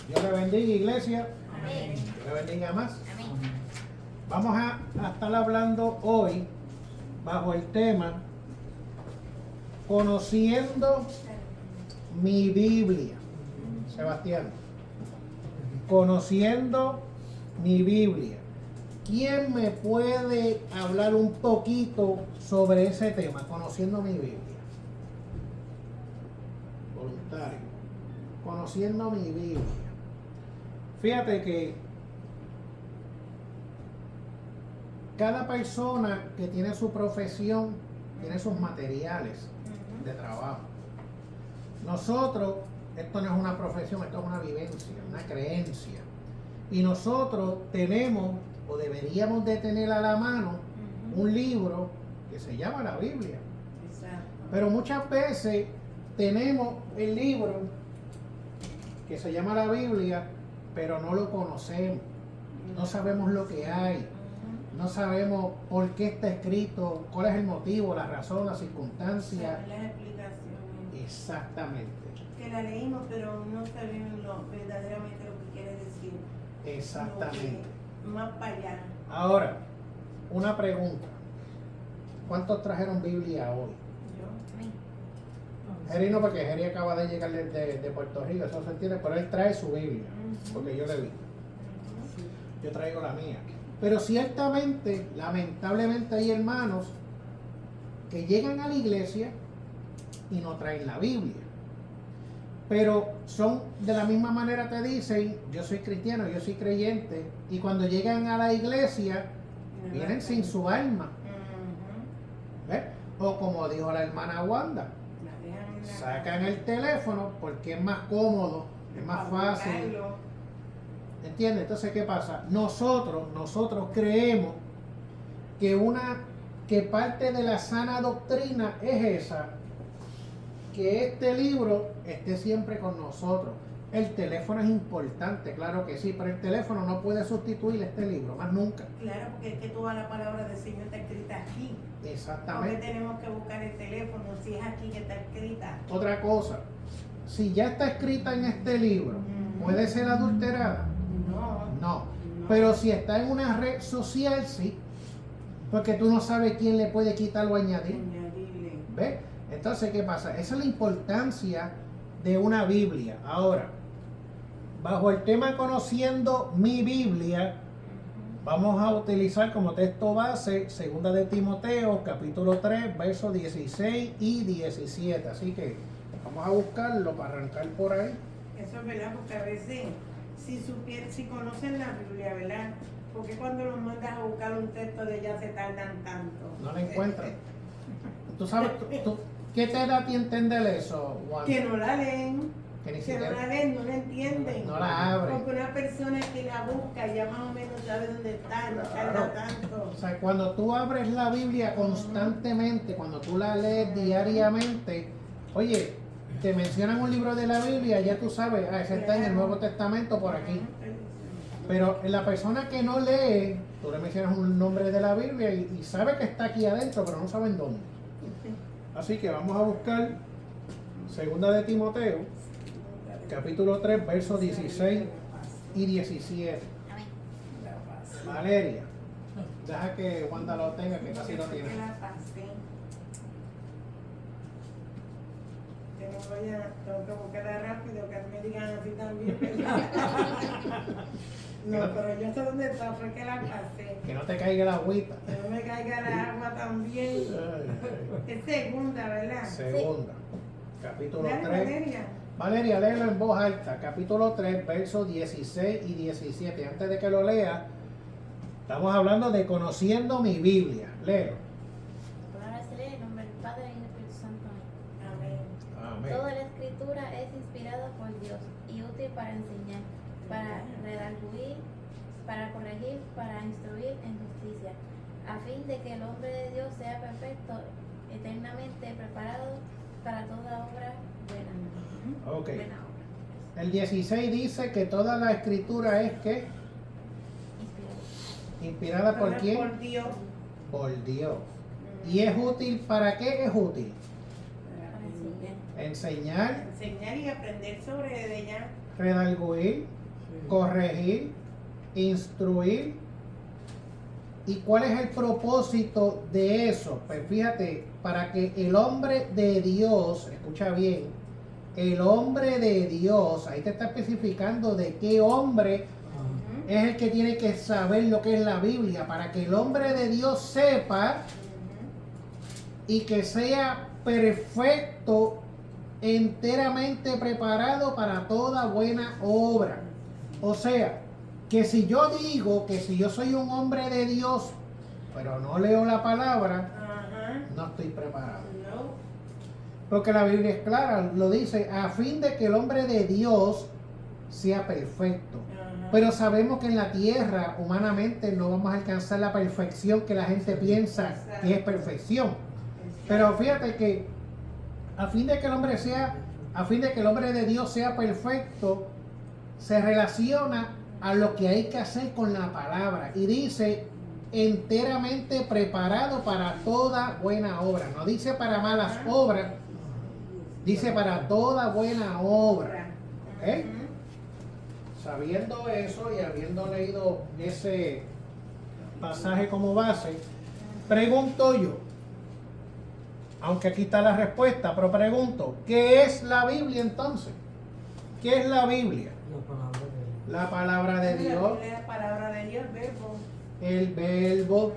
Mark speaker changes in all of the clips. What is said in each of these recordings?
Speaker 1: Dios le bendiga, iglesia.
Speaker 2: Amén.
Speaker 1: Dios le bendiga más.
Speaker 2: Amén.
Speaker 1: Vamos a estar hablando hoy bajo el tema Conociendo mi Biblia. Sebastián. Conociendo mi Biblia. ¿Quién me puede hablar un poquito sobre ese tema? Conociendo mi Biblia. Voluntario. Conociendo mi Biblia. Fíjate que cada persona que tiene su profesión tiene sus materiales de trabajo. Nosotros, esto no es una profesión, esto es una vivencia, una creencia. Y nosotros tenemos, o deberíamos de tener a la mano, un libro que se llama la Biblia.
Speaker 2: Exacto.
Speaker 1: Pero muchas veces tenemos el libro que se llama la Biblia, pero no lo conocemos. No sabemos lo que hay. No sabemos por qué está escrito, cuál es el motivo, la razón, la circunstancia.
Speaker 2: Las explicaciones.
Speaker 1: Exactamente.
Speaker 2: Que la leímos, pero no sabemos verdaderamente lo que quiere decir.
Speaker 1: Exactamente.
Speaker 2: Más para allá.
Speaker 1: Ahora, una pregunta. ¿Cuántos trajeron Biblia hoy?
Speaker 2: Yo.
Speaker 1: Jerry no, porque Jerry acaba de llegar de Puerto Rico, eso se entiende, pero él trae su Biblia, porque yo le vi. Yo traigo la mía. Pero ciertamente, lamentablemente hay hermanos que llegan a la iglesia y no traen la Biblia. Pero son de la misma manera te dicen, yo soy cristiano, yo soy creyente, y cuando llegan a la iglesia, vienen sin su alma. ¿Ves? O como dijo la hermana Wanda, sacan el teléfono porque es más cómodo, es más fácil. ¿Entiendes? Entonces, ¿qué pasa? Nosotros creemos que parte de la sana doctrina es esa, que este libro esté siempre con nosotros. El teléfono es importante, claro que sí, pero el teléfono no puede sustituir este libro, más nunca.
Speaker 2: Claro, porque es que toda la palabra del Señor está escrita aquí.
Speaker 1: Exactamente.
Speaker 2: Porque tenemos que buscar el teléfono si es aquí que está escrita.
Speaker 1: Otra cosa, si ya está escrita en este libro, ¿puede ser adulterada? No. Pero si está en una red social, sí. Porque tú no sabes quién le puede quitar o añadir. ¿Ves? Entonces, ¿qué pasa? Esa es la importancia de una Biblia. Ahora, bajo el tema Conociendo mi Biblia, vamos a utilizar como texto base 2 de Timoteo, capítulo 3, versos 16 y 17. Así que vamos a buscarlo para arrancar por ahí.
Speaker 2: Eso es verdad, porque a veces si conocen la Biblia, ¿verdad? Porque cuando los mandas a buscar un texto de ella se tardan tanto.
Speaker 1: No la encuentran. ¿Tú sabes qué te da a ti entender eso, Juan?
Speaker 2: Que no la leen.
Speaker 1: Que ni
Speaker 2: Que
Speaker 1: siquiera
Speaker 2: no la leen, no la entienden.
Speaker 1: no la abren.
Speaker 2: Porque una persona que la busca ya más o menos sabe dónde está, no
Speaker 1: Claro.
Speaker 2: tarda tanto.
Speaker 1: O sea, cuando tú abres la Biblia constantemente, cuando tú la lees diariamente, oye, te mencionan un libro de la Biblia, ya tú sabes, ese está en el Nuevo Testamento por aquí. Pero la persona que no lee, tú le mencionas un nombre de la Biblia y sabe que está aquí adentro, pero no sabe en dónde. Así que vamos a buscar 2 de Timoteo, capítulo 3, versos 16 y 17. Valeria, deja que Wanda lo tenga, que casi lo tiene.
Speaker 2: Que no vaya, tengo que buscarla rápido, que me digan así también. No, pero yo sé dónde está, fue que la pasé.
Speaker 1: Que no te caiga la agüita.
Speaker 2: Que no me caiga la agua también. Es segunda, ¿verdad?
Speaker 1: Segunda, capítulo
Speaker 2: Dale,
Speaker 1: 3.
Speaker 2: Valeria.
Speaker 1: Valeria, léelo en voz alta, capítulo 3, versos 16 y 17. Antes de que lo lea, estamos hablando de conociendo mi Biblia. Léelo.
Speaker 3: La palabra se lee en nombre del Padre y del Espíritu Santo.
Speaker 2: Amén.
Speaker 1: Amén.
Speaker 3: Toda la escritura es inspirada por Dios y útil para enseñar, para redarguir, para corregir, para instruir en justicia, a fin de que el hombre de Dios sea perfecto, eternamente preparado para toda obra buena.
Speaker 1: Ok.
Speaker 3: Buena obra.
Speaker 1: El 16 dice que toda la escritura es que
Speaker 3: Inspirada.
Speaker 1: inspirada por quién?
Speaker 2: Por Dios.
Speaker 1: Por Dios. ¿Y es útil para qué es útil?
Speaker 3: Para enseñar.
Speaker 1: Enseñar,
Speaker 2: Enseñar y aprender sobre ella.
Speaker 1: redarguir, corregir, instruir. ¿Y cuál es el propósito de eso? Pues fíjate, para que el hombre de Dios, escucha bien, el hombre de Dios, ahí te está especificando de qué hombre es el que tiene que saber lo que es la Biblia, para que el hombre de Dios sepa y que sea perfecto, enteramente preparado para toda buena obra. O sea, que si yo digo que si yo soy un hombre de Dios, pero no leo la palabra, no estoy preparado.
Speaker 2: No.
Speaker 1: Porque la Biblia es clara, lo dice, a fin de que el hombre de Dios sea perfecto. Pero sabemos que en la tierra, humanamente, no vamos a alcanzar la perfección que la gente piensa que es perfección. Pero fíjate que a fin de que el hombre de Dios sea perfecto, se relaciona a lo que hay que hacer con la palabra. Y dice, enteramente preparado para toda buena obra. No dice para malas obras, dice para toda buena obra. ¿Ok? Sabiendo eso y habiendo leído ese pasaje como base, pregunto yo, aunque aquí está la respuesta, pero pregunto, ¿qué es la Biblia entonces? ¿Qué es la Biblia? La palabra de Dios.
Speaker 2: La palabra de Dios, verbo.
Speaker 1: El verbo.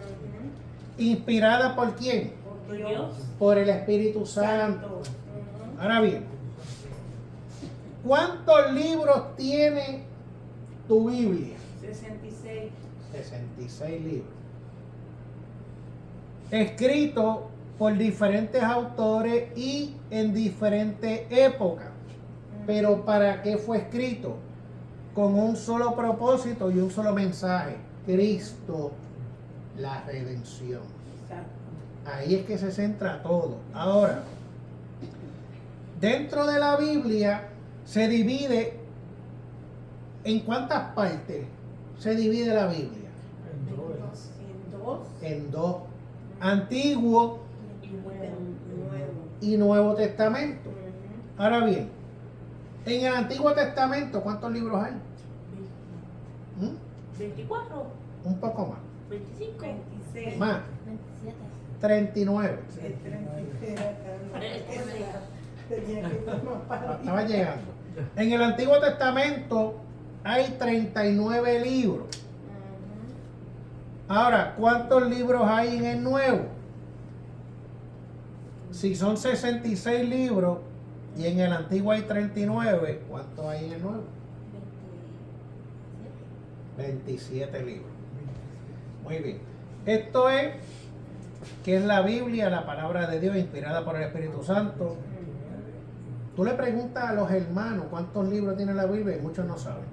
Speaker 1: ¿Inspirada por quién?
Speaker 2: Por Dios.
Speaker 1: Por el Espíritu Santo. Ahora bien, ¿cuántos libros tiene tu Biblia?
Speaker 2: 66.
Speaker 1: 66 libros. Escrito por diferentes autores y en diferentes épocas. Pero ¿para qué fue escrito? Con un solo propósito y un solo mensaje: Cristo, la redención.
Speaker 2: Exacto.
Speaker 1: Ahí es que se centra todo. Ahora, dentro de la Biblia se divide ¿en cuántas partes se divide la Biblia?
Speaker 2: En dos.
Speaker 1: En dos: Antiguo
Speaker 2: Nuevo.
Speaker 1: y Nuevo Testamento. Ahora bien, en el Antiguo Testamento, ¿cuántos libros hay?
Speaker 4: 24,
Speaker 1: Un poco más.
Speaker 4: 25.
Speaker 2: 26.
Speaker 1: Más.
Speaker 3: 27.
Speaker 1: 39. Estaba llegando. En el Antiguo Testamento hay 39 libros. Ahora, ¿cuántos libros hay en el Nuevo? Si son 66 libros y en el Antiguo hay 39, ¿cuántos hay en el Nuevo? 27 libros. Muy bien. Esto es que es la Biblia, la palabra de Dios inspirada por el Espíritu Santo. Tú le preguntas a los hermanos cuántos libros tiene la Biblia y muchos no saben.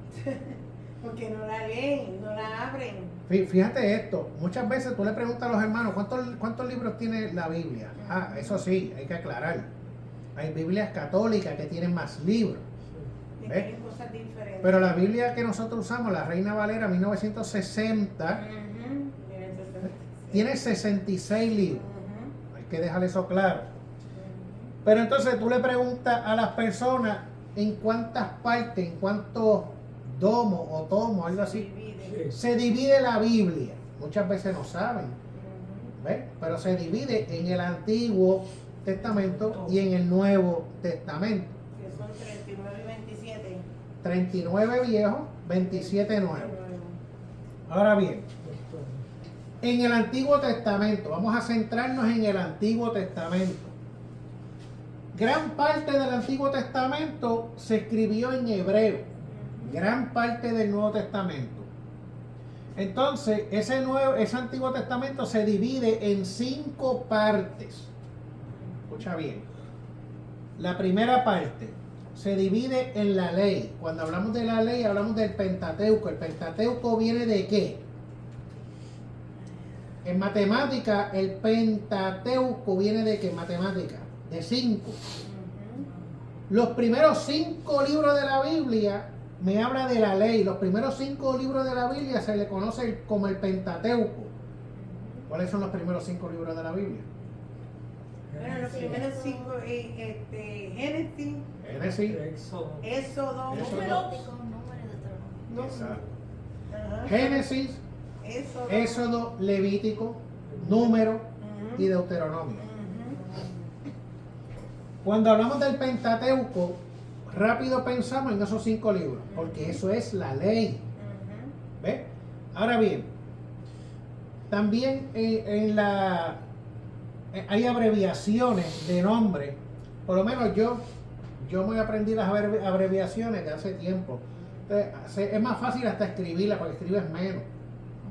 Speaker 2: Porque no la leen, no la abren.
Speaker 1: Fíjate esto, muchas veces tú le preguntas a los hermanos cuántos libros tiene la Biblia. Ah, eso sí, hay que aclarar. Hay Biblias católicas que tienen más libros.
Speaker 2: Y tienen cosas diferentes.
Speaker 1: Pero la Biblia que nosotros usamos, la Reina Valera 1960, tiene 66 libros. Hay que dejar eso claro. Pero entonces tú le preguntas a las personas en cuántas partes, en cuántos domos o tomos, algo así, se divide la Biblia. Muchas veces no saben, ¿ves? Pero se divide en el Antiguo Testamento y en el Nuevo Testamento.
Speaker 2: Que son 39 y 27.
Speaker 1: 39 viejos, 27 nuevos. Ahora bien, en el Antiguo Testamento, vamos a centrarnos en el Antiguo Testamento. Gran parte del Antiguo Testamento se escribió en hebreo. Gran parte del Nuevo Testamento. Entonces, ese Antiguo Testamento se divide en 5 partes. Escucha bien. La primera parte se divide en la ley. Cuando hablamos de la ley, hablamos del Pentateuco. ¿El Pentateuco viene de qué? En matemática, el Pentateuco viene de qué? Matemática, de 5. Los primeros 5 libros de la Biblia me habla de la ley. Los primeros 5 libros de la Biblia se le conoce como el Pentateuco. ¿Cuáles son los primeros 5 libros de la Biblia?
Speaker 2: Bueno, los primeros 5, Génesis,
Speaker 1: Génesis,
Speaker 2: Éxodo,
Speaker 1: Éxodo.
Speaker 3: Levítico, Número, Deuteronomio.
Speaker 2: No.
Speaker 1: Exacto.
Speaker 2: Ajá.
Speaker 1: Génesis, Éxodo, Levítico, Número
Speaker 2: Ujú.
Speaker 1: y Deuteronomio.
Speaker 2: Ujú.
Speaker 1: Cuando hablamos del Pentateuco, rápido pensamos en esos 5 libros, porque eso es la ley.
Speaker 2: Ujú.
Speaker 1: ¿Ves? Ahora bien, también hay abreviaciones de nombre. Por lo menos yo me aprendí las abreviaciones de hace tiempo. Entonces, es más fácil hasta escribirlas, porque escribes menos.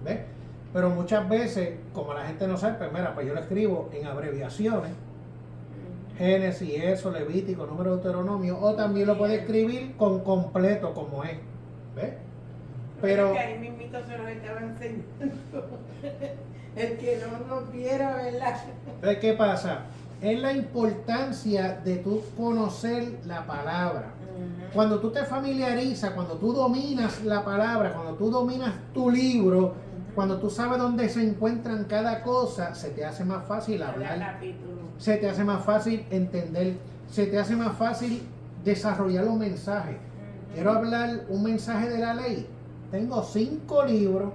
Speaker 1: ¿Ves? Pero muchas veces, como la gente no sabe, pues mira, pues yo lo escribo en abreviaciones. Génesis, Éxodo, Levítico, Número, Deuteronomio, o también lo puede escribir con completo como es. ¿Ves? Pero
Speaker 2: Que ahí mismito se los estaba enseñando. El que no nos viera, ¿verdad?
Speaker 1: entonces, ¿qué pasa? Es la importancia de tú conocer la palabra. Cuando tú te familiarizas, cuando tú dominas la palabra, cuando tú dominas tu libro, cuando tú sabes dónde se encuentran cada cosa, se te hace más fácil hablar, se te hace más fácil entender, se te hace más fácil desarrollar un mensaje. Quiero hablar un mensaje de la ley. Tengo 5 libros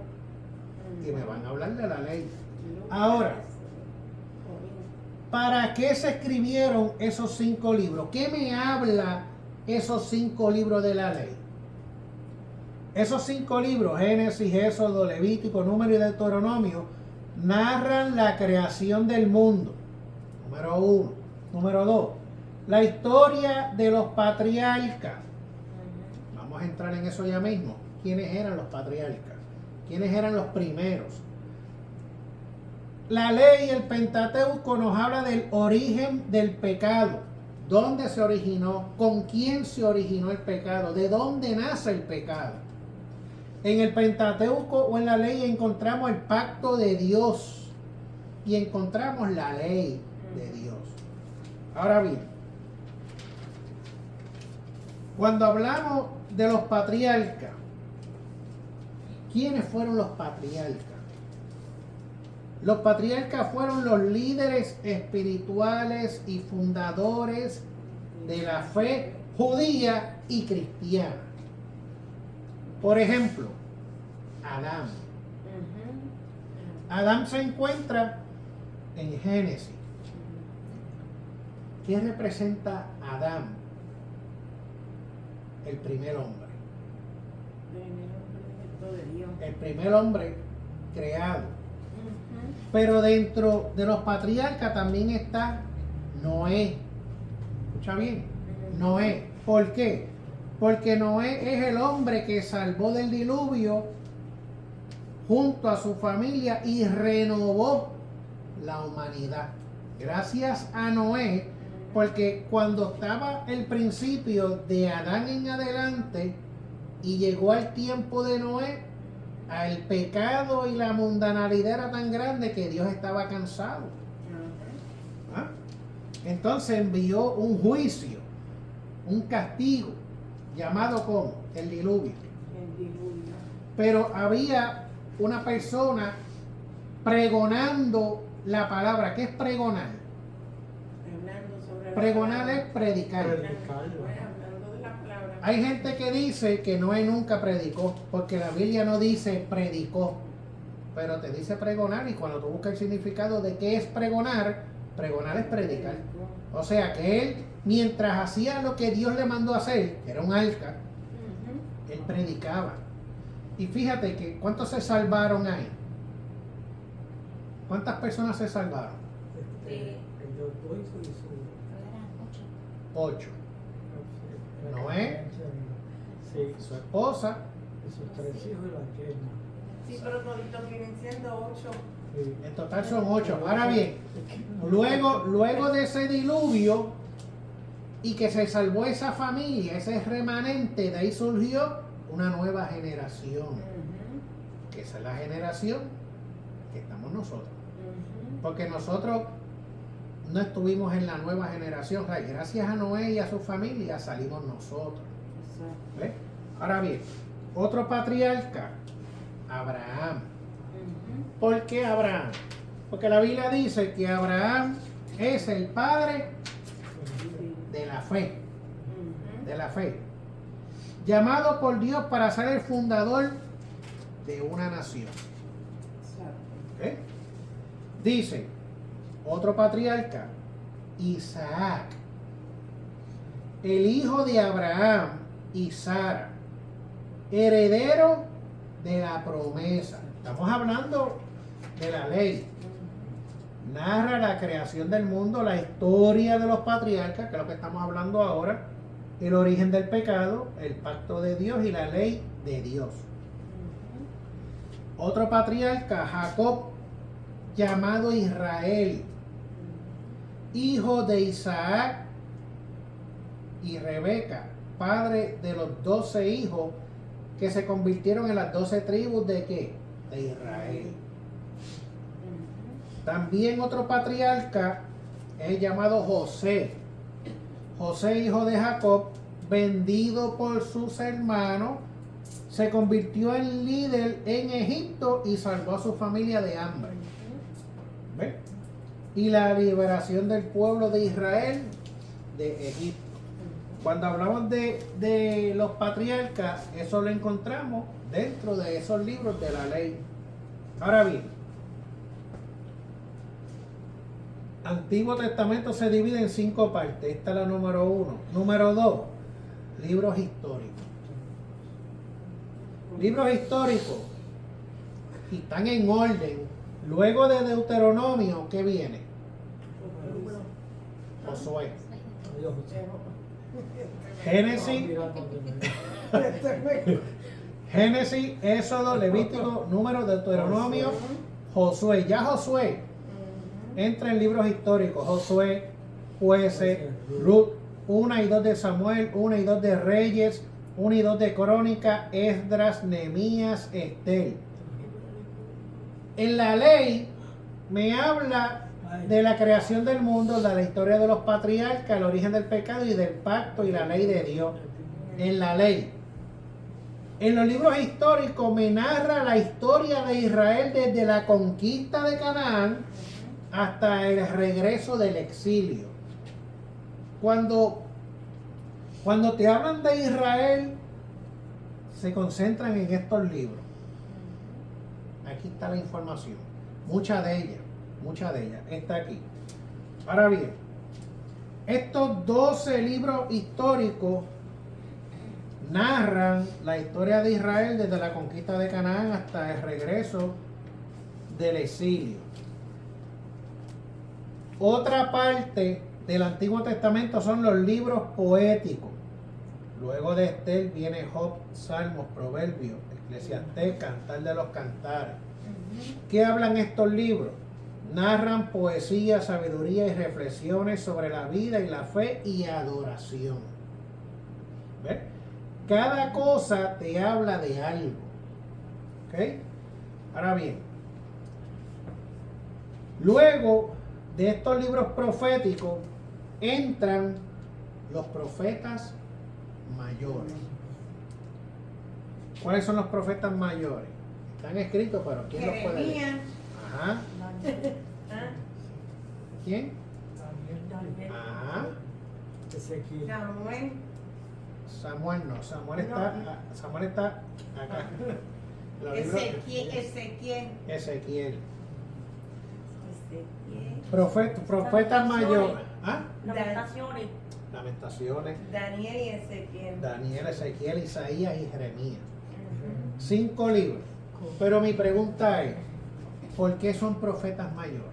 Speaker 1: que me van a hablar de la ley. Ahora, ¿para qué se escribieron esos 5 libros? ¿Qué me habla esos 5 libros de la ley? Esos 5 libros, Génesis, Éxodo, Levítico, Número y Deuteronomio, narran la creación del mundo. Número 1. Número 2, la historia de los patriarcas. Vamos a entrar en eso ya mismo. ¿Quiénes eran los patriarcas? ¿Quiénes eran los primeros? La ley, el Pentateuco, nos habla del origen del pecado. ¿Dónde se originó? ¿Con quién se originó el pecado? ¿De dónde nace el pecado? En el Pentateuco o en la ley encontramos el pacto de Dios y encontramos la ley de Dios. Ahora bien, cuando hablamos de los patriarcas, ¿quiénes fueron los patriarcas? Los patriarcas fueron los líderes espirituales y fundadores de la fe judía y cristiana. Por ejemplo, Adán. Adán se encuentra en Génesis. ¿Qué representa Adán? El primer hombre. El primer hombre creado. Pero dentro de los patriarcas también está Noé. Escucha bien, Noé. ¿Por qué? Porque Noé es el hombre que salvó del diluvio junto a su familia y renovó la humanidad. Gracias a Noé, porque cuando estaba el principio de Adán en adelante y llegó al tiempo de Noé, el pecado y la mundanalidad era tan grande que Dios estaba cansado. ¿Ah? Entonces envió un juicio, un castigo, llamado como el diluvio. Pero había una persona pregonando la palabra. ¿Qué es pregonar? Pregonar es predicar. Hay gente que dice que Noé nunca predicó, porque la Biblia no dice predicó, pero te dice pregonar, y cuando tú buscas el significado de qué es pregonar, pregonar es predicar. O sea que él, mientras hacía lo que Dios le mandó a hacer, que era un arca, él predicaba. Y fíjate que ¿cuántos se salvaron ahí? ¿Cuántas personas se salvaron? 8. Noé, su esposa,
Speaker 4: sus 3 hijos y la yerna.
Speaker 2: Sí, pero toditos vienen siendo 8.
Speaker 1: en total son 8. Ahora bien, luego de ese diluvio y que se salvó esa familia, ese remanente, de ahí surgió una nueva generación. Que esa es la generación que estamos nosotros. Porque nosotros no estuvimos en la nueva generación. Gracias a Noé y a su familia salimos nosotros. ¿Ves? Ahora bien, otro patriarca, Abraham. ¿Por qué Abraham? Porque la Biblia dice que Abraham es el padre de la fe. De la fe. llamado por Dios para ser el fundador de una nación. ¿Ok? Dice, otro patriarca, Isaac, el hijo de Abraham y Sara, heredero de la promesa. Estamos hablando de la ley. Narra la creación del mundo, la historia de los patriarcas, que es lo que estamos hablando ahora, el origen del pecado, el pacto de Dios y la ley de Dios. Otro patriarca, Jacob, llamado Israel, hijo de Isaac y Rebeca, padre de los 12 hijos que se convirtieron en las 12 tribus de ¿qué? De Israel. También otro patriarca es llamado José. José, hijo de Jacob, vendido por sus hermanos, se convirtió en líder en Egipto y salvó a su familia de hambre. ¿Ve? Y la liberación del pueblo de Israel de Egipto. Cuando hablamos de los patriarcas, eso lo encontramos dentro de esos libros de la ley. Ahora bien, Antiguo Testamento se divide en 5 partes. Esta es la número 1. Número 2, libros históricos. Libros históricos, y están en orden. Luego de Deuteronomio, ¿qué viene? Josué.
Speaker 4: Dios.
Speaker 1: Génesis, Génesis, Éxodo, Levítico, Número, Deuteronomio, Josué. Ya Josué entra en libros históricos. Josué, Jueces, Ruth, 1 y 2 de Samuel, 1 y 2 de Reyes, 1 y 2 de Crónica, Esdras, Nehemías, Esther. En la ley me habla de la creación del mundo, de la historia de los patriarcas, el origen del pecado y del pacto y la ley de Dios. En la ley. En los libros históricos me narra la historia de Israel desde la conquista de Canaán hasta el regreso del exilio. Cuando te hablan de Israel, se concentran en estos libros. Aquí está la información. Mucha de ella está aquí. Ahora bien, estos 12 libros históricos narran la historia de Israel desde la conquista de Canaán hasta el regreso del exilio. Otra parte del Antiguo Testamento son los libros poéticos. Luego de Esther viene Job, Salmos, Proverbios, Eclesiastés, Cantar de los Cantares. ¿Qué hablan estos libros? Narran poesía, sabiduría y reflexiones sobre la vida y la fe y adoración. ¿Ves? Cada cosa te habla de algo. ¿Ok? Ahora bien, luego de estos libros proféticos entran los profetas mayores. ¿Cuáles son los profetas mayores? Están escritos, pero ¿quién los puede leer?
Speaker 2: Jeremías.
Speaker 1: Ajá.
Speaker 2: ¿Ah?
Speaker 1: ¿Quién?
Speaker 4: Daniel.
Speaker 1: Ajá.
Speaker 4: Ezequiel.
Speaker 2: Samuel.
Speaker 1: Samuel no. Samuel está acá. Los libros-
Speaker 2: Ezequiel.
Speaker 1: Ezequiel.
Speaker 2: Ezequiel.
Speaker 1: Profetas mayores. ¿Ah?
Speaker 5: Lamentaciones.
Speaker 1: Lamentaciones.
Speaker 2: Daniel y Ezequiel.
Speaker 1: Daniel, Ezequiel, Isaías y Jeremías.
Speaker 2: Ujú.
Speaker 1: 5 libros. Pero mi pregunta es, ¿por qué son profetas mayores?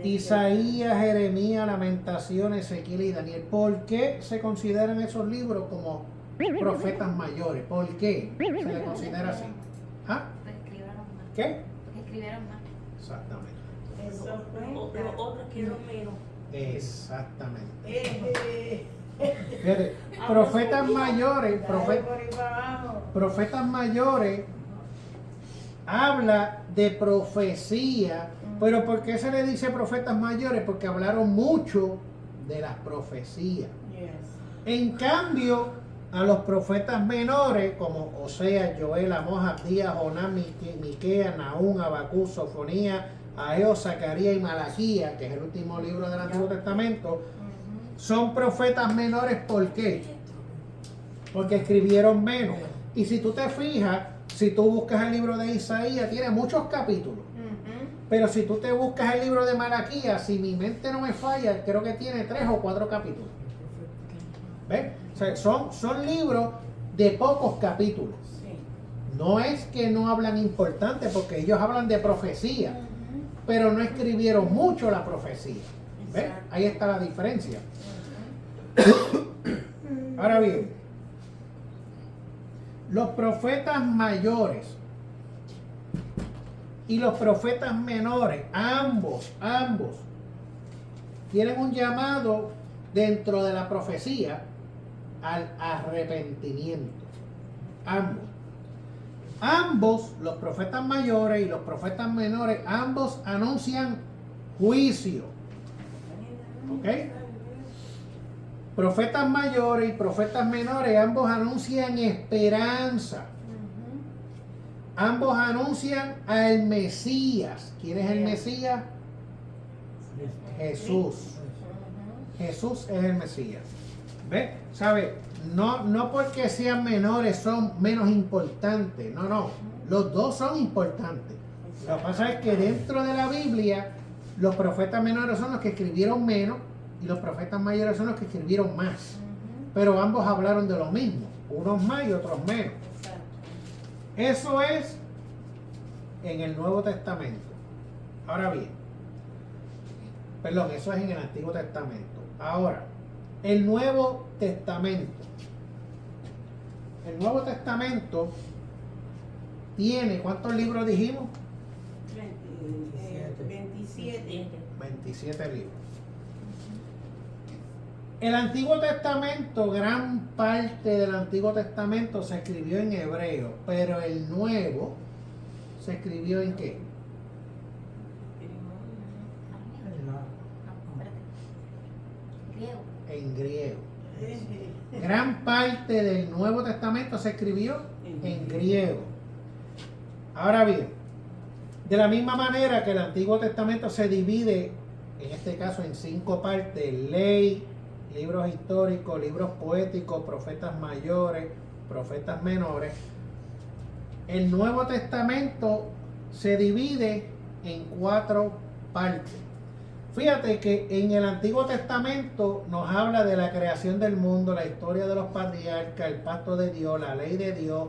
Speaker 1: Isaías, Jeremías, Lamentaciones, Ezequiel y Daniel. ¿Por qué se consideran esos libros como profetas mayores? ¿Por qué se les considera así? ¿Ah?
Speaker 3: Porque escribieron más.
Speaker 1: ¿Qué?
Speaker 3: Porque escribieron más.
Speaker 1: Exactamente.
Speaker 2: Eso fue.
Speaker 5: Los otros quieren menos.
Speaker 1: Exactamente.
Speaker 2: Eh,
Speaker 1: Fíjate, profetas mayores,
Speaker 2: dale por ahí para abajo.
Speaker 1: profetas mayores habla de profecía, pero ¿por qué se le dice profetas mayores? Porque hablaron mucho de las profecías.
Speaker 2: Yes.
Speaker 1: En cambio, a los profetas menores, como Oseas, Joel, Amós, Abdías, Jonás, Miqueas, Nahum, Habacuc, Sofonías, Ageo, Zacarías y Malaquías, que es el último libro del Antiguo Testamento, son profetas menores, ¿por qué? Porque escribieron menos. Y si tú te fijas, si tú buscas el libro de Isaías, tiene muchos capítulos.
Speaker 2: Ujú.
Speaker 1: Pero si tú te buscas el libro de Malaquías, si mi mente no me falla, creo que tiene 3 o 4 capítulos. ¿Ves? O sea, son libros de pocos capítulos.
Speaker 2: Sí.
Speaker 1: No es que no hablan importante, porque ellos hablan de profecía,
Speaker 2: Ujú.
Speaker 1: pero no escribieron mucho la profecía. ¿Ves?
Speaker 2: Exacto.
Speaker 1: Ahí está la diferencia.
Speaker 2: Ujú.
Speaker 1: Ahora bien, los profetas mayores y los profetas menores, ambos, tienen un llamado dentro de la profecía al arrepentimiento. Ambos, los profetas mayores y los profetas menores, ambos anuncian juicio. ¿Ok? Profetas mayores y profetas menores, ambos anuncian esperanza.
Speaker 2: Ujú.
Speaker 1: Ambos anuncian al Mesías. ¿Quién es el Mesías? Jesús.
Speaker 2: Ujú.
Speaker 1: Jesús es el Mesías. ¿Ves? ¿Sabe? No porque sean menores son menos importantes. No. Los dos son importantes. Lo que pasa es que dentro de la Biblia, los profetas menores son los que escribieron menos y los profetas mayores son los que escribieron más.
Speaker 2: Ujú.
Speaker 1: Pero ambos hablaron de lo mismo. Unos más y otros menos.
Speaker 2: Exacto.
Speaker 1: Eso es en el Nuevo Testamento. Ahora bien, perdón, eso es en el Antiguo Testamento. Ahora, el Nuevo Testamento. El Nuevo Testamento tiene, ¿cuántos libros dijimos?
Speaker 2: 27.
Speaker 1: 27 libros. El Antiguo Testamento, gran parte del Antiguo Testamento se escribió en hebreo, pero el Nuevo se escribió ¿en qué?
Speaker 3: Griego.
Speaker 1: En griego. Gran parte del Nuevo Testamento se escribió en griego. Ahora bien, de la misma manera que el Antiguo Testamento se divide, en este caso en 5 partes: ley, libros históricos, libros poéticos, profetas mayores, profetas menores. El Nuevo Testamento se divide en 4 partes. Fíjate que en el Antiguo Testamento nos habla de la creación del mundo, la historia de los patriarcas, el pacto de Dios, la ley de Dios.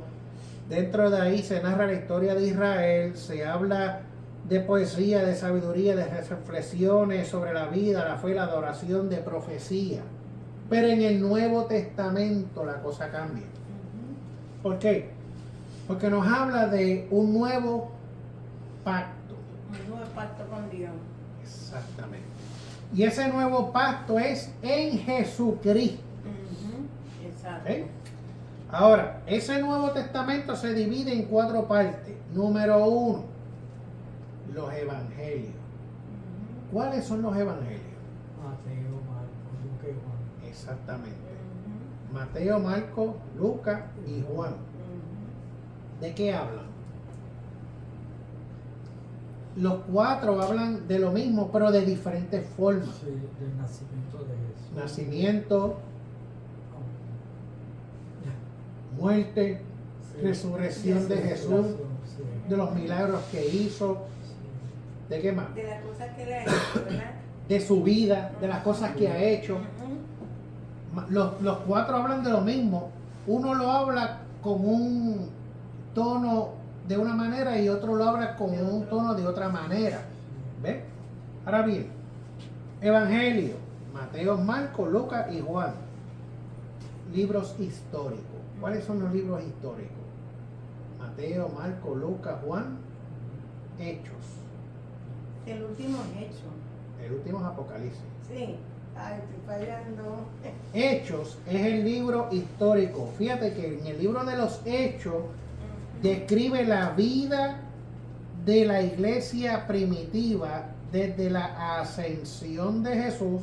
Speaker 1: Dentro de ahí se narra la historia de Israel, se habla de poesía, de sabiduría, de reflexiones sobre la vida, la fe, la adoración, de profecía. Pero en el Nuevo Testamento la cosa cambia. ¿Por qué? Porque nos habla de un nuevo pacto.
Speaker 2: Un nuevo pacto con Dios.
Speaker 1: Exactamente. Y ese nuevo pacto es en Jesucristo.
Speaker 2: Ujú. Exacto.
Speaker 1: ¿Ok? Ahora, ese Nuevo Testamento se divide en 4 partes. Número 1, los evangelios.
Speaker 2: Ujú.
Speaker 1: ¿Cuáles son los evangelios?
Speaker 4: Mateo, Marcos, Lucas y Juan.
Speaker 1: Exactamente.
Speaker 2: Ujú.
Speaker 1: Mateo, Marcos, Lucas y Juan.
Speaker 2: Ujú.
Speaker 1: ¿De qué hablan? Los 4 hablan de lo mismo, pero de diferentes formas.
Speaker 4: Sí, del nacimiento de Jesús.
Speaker 1: Nacimiento, muerte,
Speaker 4: Sí.
Speaker 1: resurrección de Jesús, de los milagros que hizo, ¿de qué más?
Speaker 2: De las cosas que le ha hecho, ¿verdad?
Speaker 1: De su vida, de las cosas que ha hecho.
Speaker 2: Ujú.
Speaker 1: Los 4 hablan de lo mismo. Uno lo habla con un tono de una manera y otro lo habla con un tono de otra manera. ¿Ves? Ahora bien, Evangelio, Mateo, Marcos, Lucas y Juan. Libros históricos. ¿Cuáles son los libros históricos? Mateo, Marcos, Lucas, Juan, Hechos.
Speaker 2: El último hecho.
Speaker 1: El último es Apocalipsis.
Speaker 2: Sí. Ay, estoy fallando.
Speaker 1: Hechos es el libro histórico. Fíjate que en el libro de los Hechos describe la vida de la iglesia primitiva desde la ascensión de Jesús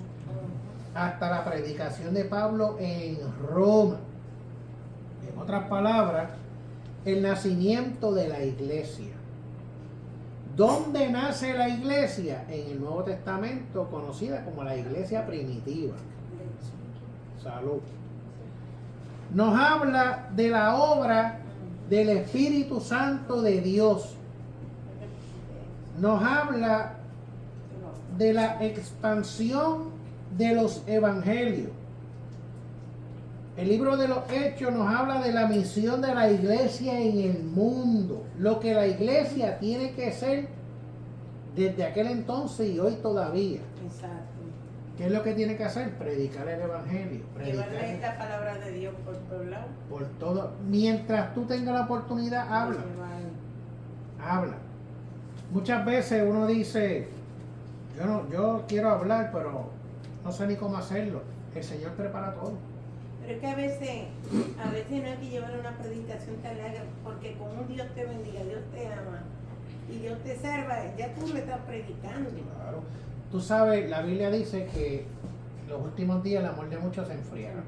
Speaker 1: hasta la predicación de Pablo en Roma. En otras palabras, el nacimiento de la iglesia. ¿Dónde nace la iglesia? En el Nuevo Testamento, conocida como la iglesia primitiva. Salud. Nos habla de la obra del Espíritu Santo de Dios. Nos habla de la expansión de los evangelios. El libro de los Hechos nos habla de la misión de la iglesia en el mundo, lo que la iglesia tiene que ser desde aquel entonces y hoy todavía.
Speaker 2: Exacto.
Speaker 1: ¿Qué es lo que tiene que hacer? Predicar el evangelio.
Speaker 2: Llevarle esta palabra de Dios por todos lados.
Speaker 1: Por todo. Mientras tú tengas la oportunidad, habla. Habla. Muchas veces uno dice, yo quiero hablar, pero no sé ni cómo hacerlo. El Señor prepara todo.
Speaker 2: Pero es que a veces no hay que llevar una predicación tan larga, porque con un Dios te bendiga, Dios te ama y Dios te salva, ya tú le estás predicando.
Speaker 1: Claro. Tú sabes, la Biblia dice que en los últimos días el amor de muchos se enfriará.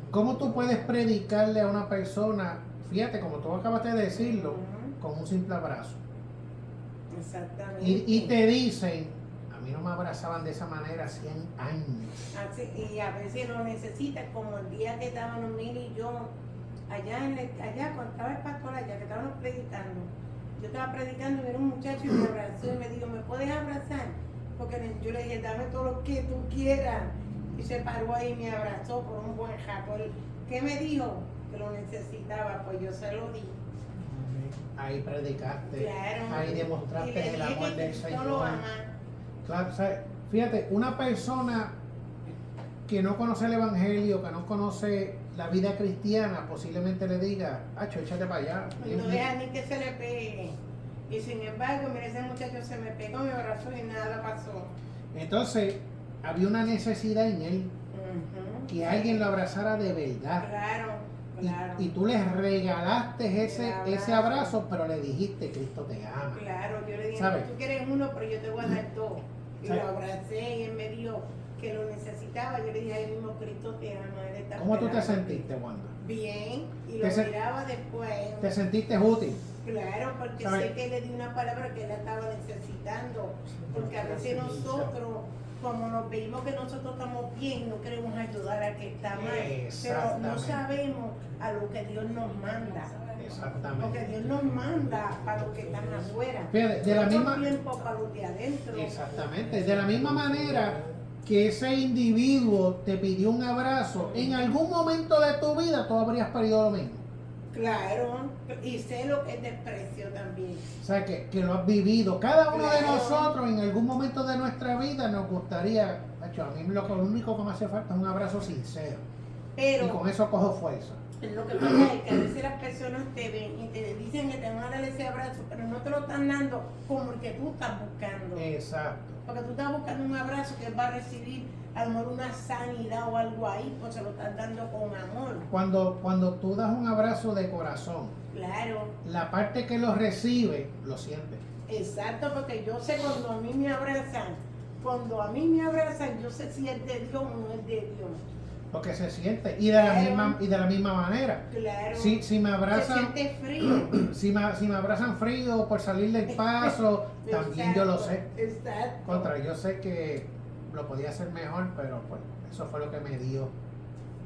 Speaker 1: ¿Cómo tú puedes predicarle a una persona, fíjate, como tú acabaste de decirlo, con un simple abrazo?
Speaker 2: Exactamente.
Speaker 1: Y te dicen, a mí no me abrazaban de esa manera 100 años.
Speaker 2: Así, y a veces lo necesitas, como el día que estábamos Mili y yo, allá cuando estaba el pastor allá, que estábamos predicando. Yo estaba predicando y vino un muchacho y me abrazó y me dijo, ¿me puedes abrazar? Porque yo le dije, dame todo lo que tú quieras. Y se paró ahí y me abrazó por un buen rato. ¿Qué me dijo? Que lo necesitaba, pues yo se lo di.
Speaker 1: Ahí predicaste,
Speaker 2: Claro.
Speaker 1: ahí
Speaker 2: Y
Speaker 1: demostraste
Speaker 2: le
Speaker 1: el
Speaker 2: dije
Speaker 1: amor
Speaker 2: que
Speaker 1: del
Speaker 2: Cristo
Speaker 1: Señor.
Speaker 2: lo ama.
Speaker 1: Claro, ¿sabes? Fíjate, una persona que no conoce el Evangelio, que no conoce la vida cristiana, posiblemente le diga, acho, échate para allá.
Speaker 2: No deja ni que se le pegue. Y sin embargo, mira, ese muchacho se me pegó, me abrazó y nada pasó.
Speaker 1: Entonces, había una necesidad en él, que alguien lo abrazara de verdad.
Speaker 2: Claro, claro.
Speaker 1: Y tú le regalaste ese
Speaker 2: abrazo.
Speaker 1: abrazo, pero le dijiste, Cristo te ama.
Speaker 2: Claro, yo le dije,
Speaker 1: ¿Sabes?
Speaker 2: tú quieres uno, pero yo te voy a dar dos. Y
Speaker 1: ¿Sabes?
Speaker 2: lo abracé y él me dijo que lo necesitaba. Yo le dije, ay mismo Cristo te ama. Él está
Speaker 1: ¿Cómo tú te
Speaker 2: esperando.
Speaker 1: sentiste, Wanda?
Speaker 2: Bien, y
Speaker 1: ¿Te
Speaker 2: lo
Speaker 1: sen-
Speaker 2: miraba después.
Speaker 1: ¿Te sentiste útil?
Speaker 2: Claro, porque
Speaker 1: ¿Sabes?
Speaker 2: sé que le di una palabra que él estaba necesitando. Porque a veces nosotros, como nos veimos que nosotros estamos bien, no queremos ayudar a que está mal. Pero no
Speaker 1: Exactamente.
Speaker 2: sabemos a lo que Dios nos manda. Porque
Speaker 1: Exactamente.
Speaker 2: Dios nos manda para los que están afuera.
Speaker 1: Fíjate, de la
Speaker 2: Otro
Speaker 1: misma...
Speaker 2: tiempo para los de adentro.
Speaker 1: Exactamente. De la misma manera que ese individuo te pidió un abrazo, en algún momento de tu vida tú habrías pedido lo mismo.
Speaker 2: Claro, y sé lo que es desprecio también.
Speaker 1: O sea, que lo has vivido. Cada uno de
Speaker 2: Claro.
Speaker 1: nosotros en algún momento de nuestra vida nos gustaría, macho, a mí lo único que me hace falta es un abrazo sincero.
Speaker 2: Pero
Speaker 1: Y con eso cojo fuerza.
Speaker 2: lo que pasa es que a veces las personas te ven y te dicen que te van a dar ese abrazo, pero no te lo están dando como el que tú estás buscando.
Speaker 1: Exacto.
Speaker 2: Porque tú estás buscando un abrazo que va a recibir a lo mejor una sanidad o algo ahí, pues se lo estás dando con amor.
Speaker 1: Cuando tú das un abrazo de corazón,
Speaker 2: Claro,
Speaker 1: la parte que lo recibe, lo siente.
Speaker 2: exacto, porque yo sé cuando a mí me abrazan, yo sé si es de Dios o no es de Dios.
Speaker 1: Porque se siente. Y de la misma manera.
Speaker 2: Claro.
Speaker 1: Si me
Speaker 2: Se
Speaker 1: abrazan,
Speaker 2: siente frío.
Speaker 1: si me abrazan frío por salir del paso, también yo lo sé.
Speaker 2: Exacto.
Speaker 1: Contra, yo sé que lo podía hacer mejor, pero pues eso fue lo que me dio.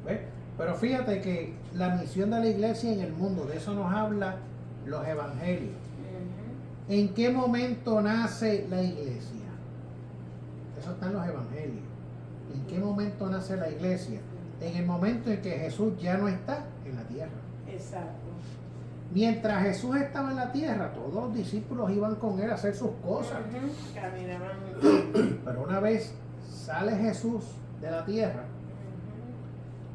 Speaker 1: ¿Ves? Pero fíjate que la misión de la iglesia en el mundo, de eso nos habla los evangelios. ¿En qué momento nace la iglesia? Eso está en los evangelios. ¿En qué momento nace la iglesia? En el momento en que Jesús ya no está en la tierra.
Speaker 2: Exacto.
Speaker 1: Mientras Jesús estaba en la tierra, todos los discípulos iban con él a hacer sus cosas.
Speaker 2: Caminaban.
Speaker 1: Pero una vez sale Jesús de la tierra,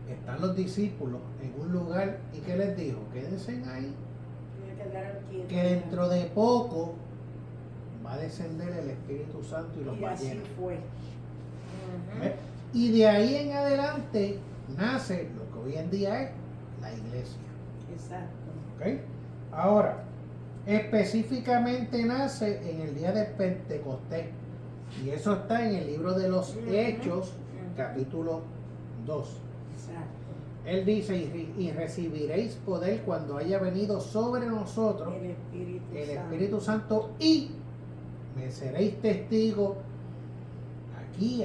Speaker 1: están los discípulos en un lugar y ¿qué les dijo? Quédense ahí, que dentro de poco va a descender el Espíritu Santo y los
Speaker 2: Y
Speaker 1: va a
Speaker 2: así
Speaker 1: llenar.
Speaker 2: fue.
Speaker 1: ¿Ves? Y de ahí en adelante nace lo que hoy en día es la iglesia.
Speaker 2: Exacto.
Speaker 1: ¿Ok? Ahora, específicamente nace en el día de Pentecostés. Y eso está en el libro de los Hechos, capítulo 2.
Speaker 2: Exacto.
Speaker 1: Él dice, y recibiréis poder cuando haya venido sobre nosotros el Espíritu Santo y me seréis testigos aquí.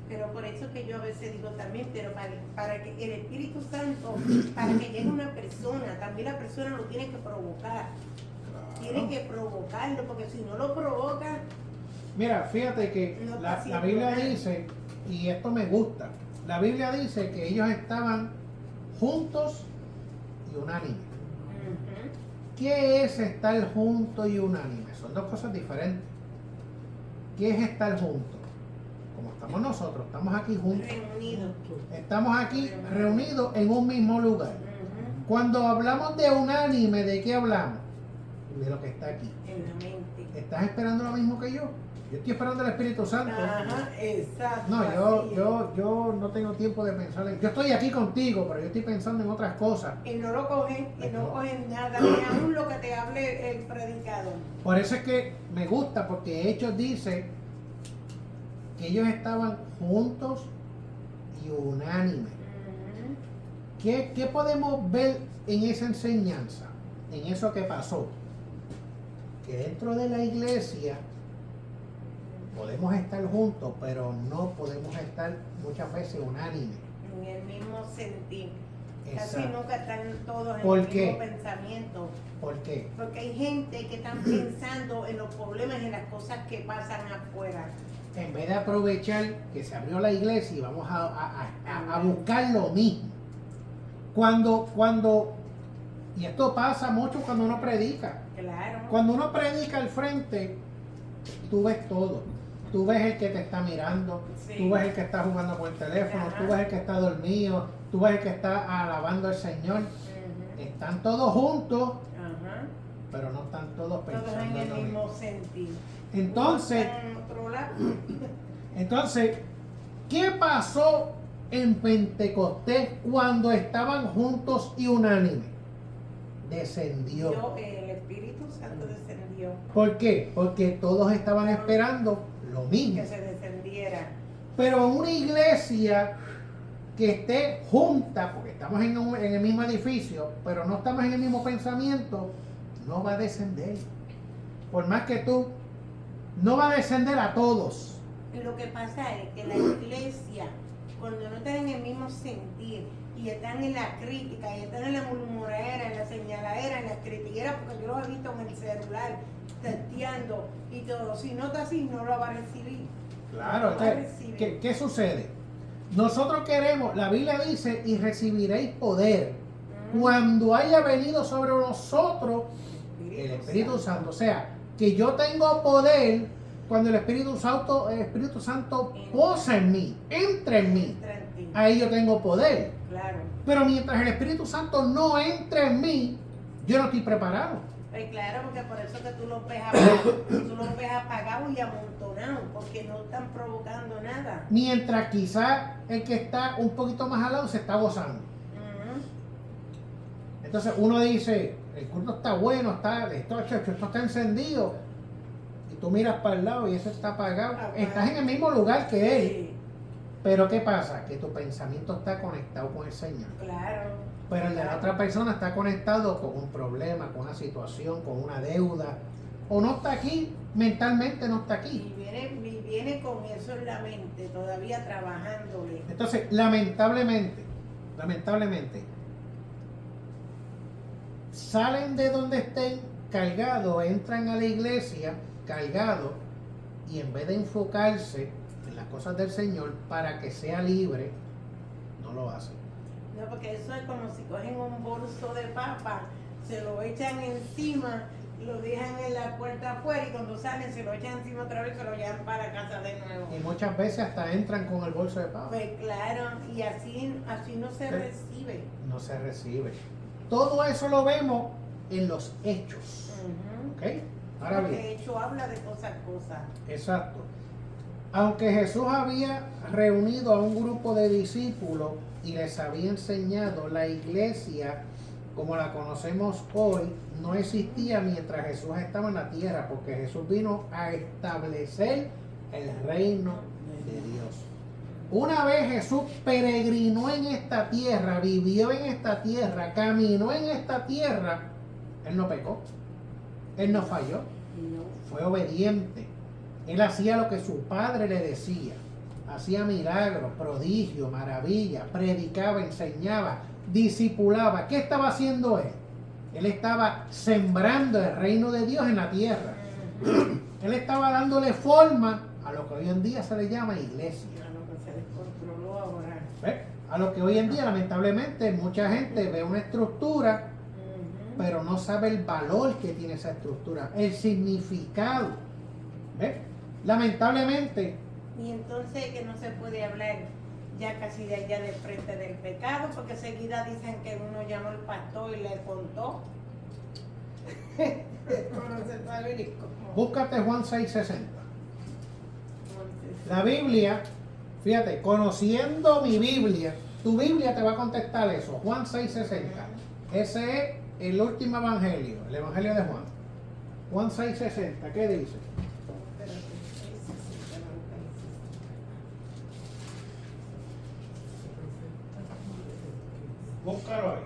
Speaker 2: Pero por eso que yo a veces digo también, pero para que el Espíritu Santo, para que llegue una persona, también la persona lo tiene que provocar. Tiene que provocarlo, porque si no lo provoca...
Speaker 1: Mira, fíjate que
Speaker 2: No
Speaker 1: la
Speaker 2: está
Speaker 1: Biblia
Speaker 2: haciendo
Speaker 1: dice, y esto me gusta, la Biblia dice que ellos estaban juntos y unánimes. ¿Qué es estar juntos y unánimes? Son dos cosas diferentes. ¿Qué es estar juntos? Como estamos nosotros, estamos aquí juntos.
Speaker 2: Reunido.
Speaker 1: Estamos aquí reunidos en un mismo lugar. Cuando hablamos de unánime, ¿de qué hablamos? De lo que está aquí.
Speaker 2: En la mente.
Speaker 1: ¿Estás esperando lo mismo que yo? Yo estoy esperando el Espíritu Santo.
Speaker 2: Ajá, exacto.
Speaker 1: No,
Speaker 2: así es.
Speaker 1: yo no tengo tiempo de pensar en... Yo estoy aquí contigo, pero yo estoy pensando en otras cosas.
Speaker 2: Y no lo cogen, y no cogen nada, ni aún lo que te hable el predicador.
Speaker 1: Por eso es que me gusta, porque Hechos dice que ellos estaban juntos y unánimes. ¿Qué podemos ver en esa enseñanza? En eso que pasó. Que dentro de la iglesia podemos estar juntos, pero no podemos estar muchas veces unánimes.
Speaker 2: En el mismo sentir. Casi
Speaker 1: Exacto.
Speaker 2: nunca están todos en
Speaker 1: ¿Por
Speaker 2: el
Speaker 1: qué?
Speaker 2: mismo pensamiento.
Speaker 1: ¿Por qué?
Speaker 2: Porque hay gente que están pensando en los problemas y en las cosas que pasan afuera.
Speaker 1: En vez de aprovechar que se abrió la iglesia y vamos a buscar lo mismo. Y esto pasa mucho cuando uno predica.
Speaker 2: Claro.
Speaker 1: Cuando uno predica al frente, tú ves todo. Tú ves el que te está mirando,
Speaker 2: Sí.
Speaker 1: tú ves el que está jugando por el teléfono,
Speaker 2: Ajá.
Speaker 1: tú ves el que está dormido, tú ves el que está alabando al Señor. Están todos juntos,
Speaker 2: Ajá.
Speaker 1: pero no están todos
Speaker 2: Todos
Speaker 1: pensando
Speaker 2: en
Speaker 1: en
Speaker 2: el
Speaker 1: lo
Speaker 2: mismo
Speaker 1: mismo.
Speaker 2: sentir.
Speaker 1: Entonces,
Speaker 2: Uno está en otro lado.
Speaker 1: Entonces, ¿qué pasó en Pentecostés cuando estaban juntos y unánimes? Descendió.
Speaker 2: El Espíritu Santo descendió.
Speaker 1: ¿Por qué? Porque todos estaban esperando lo mismo.
Speaker 2: Que se descendiera.
Speaker 1: Pero una iglesia que esté junta, porque estamos en el mismo edificio, pero no estamos en el mismo pensamiento, no va a descender. Por más que tú, no va a descender a todos.
Speaker 2: Lo que pasa es que la iglesia, cuando no están en el mismo sentir y están en la crítica y están en la murmuradera, en la señaladera, en la critiquera, porque yo los he visto en el celular, testeando y todo, si no está así, no lo va a recibir.
Speaker 1: Claro,
Speaker 2: No va a
Speaker 1: entonces,
Speaker 2: recibir.
Speaker 1: ¿qué sucede? Nosotros queremos, la Biblia dice, y recibiréis poder cuando haya venido sobre nosotros el Espíritu Santo. O sea, que yo tengo poder cuando el Espíritu Santo posa en mí, entra en mí.
Speaker 2: Entra en ti.
Speaker 1: Ahí yo tengo poder.
Speaker 2: Claro.
Speaker 1: Pero mientras el Espíritu Santo no entre en mí, yo no estoy preparado.
Speaker 2: Pues claro, porque por eso que tú los ves apagados y amontonados, porque no están provocando nada.
Speaker 1: Mientras quizá el que está un poquito más al lado se está gozando. Entonces uno dice, el culto está bueno, esto está encendido. Y tú miras para el lado y eso está apagado. Estás en el mismo lugar que él.
Speaker 2: Sí,
Speaker 1: Pero ¿qué pasa? Que tu pensamiento está conectado con el Señor.
Speaker 2: claro.
Speaker 1: Pero el de la otra persona está conectado con un problema, con una situación, con una deuda. O no está aquí, mentalmente no está aquí.
Speaker 2: Y viene con eso en la mente, todavía trabajándole.
Speaker 1: Entonces, lamentablemente, salen de donde estén cargados, entran a la iglesia cargados y en vez de enfocarse en las cosas del Señor para que sea libre, no lo hacen.
Speaker 2: No, porque eso es como si cogen un bolso de papa, se lo echan encima, lo dejan en la puerta afuera y cuando salen se lo echan encima otra vez y se lo llevan para casa de nuevo.
Speaker 1: Y muchas veces hasta entran con el bolso de pavo.
Speaker 2: Pues claro, y así no se
Speaker 1: Sí.
Speaker 2: recibe.
Speaker 1: No se recibe. Todo eso lo vemos en los hechos. ¿Ok? Ahora bien.
Speaker 2: Porque hecho habla de cosas.
Speaker 1: Exacto. Aunque Jesús había reunido a un grupo de discípulos y les había enseñado, la iglesia, como la conocemos hoy, no existía mientras Jesús estaba en la tierra, porque Jesús vino a establecer el reino de Dios. Una vez Jesús peregrinó en esta tierra, vivió en esta tierra, caminó en esta tierra, Él no pecó, Él no falló, fue obediente. Él hacía lo que su padre le decía, hacía milagros, prodigios, maravillas, predicaba, enseñaba, discipulaba. ¿Qué estaba haciendo Él? Él estaba sembrando el reino de Dios en la tierra. Él estaba dándole forma a lo que hoy en día se le llama iglesia.
Speaker 2: Se descontroló ahora.
Speaker 1: ¿Ves? A lo que hoy en día, lamentablemente, mucha gente ve una estructura, pero no sabe el valor que tiene esa estructura, el significado. ¿Ves? Lamentablemente.
Speaker 2: Y entonces que no se puede hablar ya casi de allá de frente del pecado, porque enseguida dicen que uno llamó al pastor y le contó. No se sabe ni cómo.
Speaker 1: Búscate Juan 6:60. La Biblia, fíjate, conociendo mi Biblia, tu Biblia te va a contestar eso. Juan 6:60. Ese es el último evangelio, el evangelio de Juan. Juan 6:60, ¿qué dice? Búscalo ahí.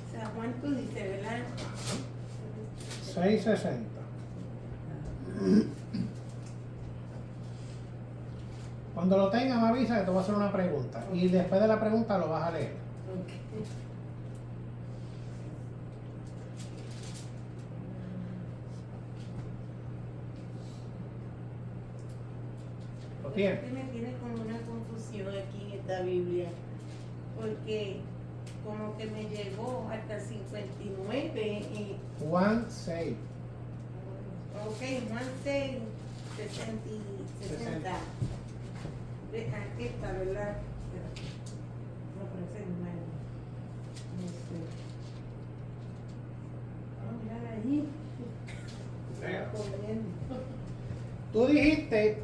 Speaker 2: O sea, Juan tú dices, ¿verdad?
Speaker 1: 6:60. Cuando lo tengas me avisa que te voy a hacer una pregunta. Y después de la pregunta lo vas a leer. ¿Lo tienes?
Speaker 2: Me tiene como una confusión aquí en esta Biblia, porque como que me llegó hasta el 59 y...
Speaker 1: Juan 6.
Speaker 2: Ok, Juan 6, 60. Aquí está, ¿verdad? No, pero ese es mal. No sé. Vamos a allí.
Speaker 1: Lea.
Speaker 2: Corriendo.
Speaker 1: Tú dijiste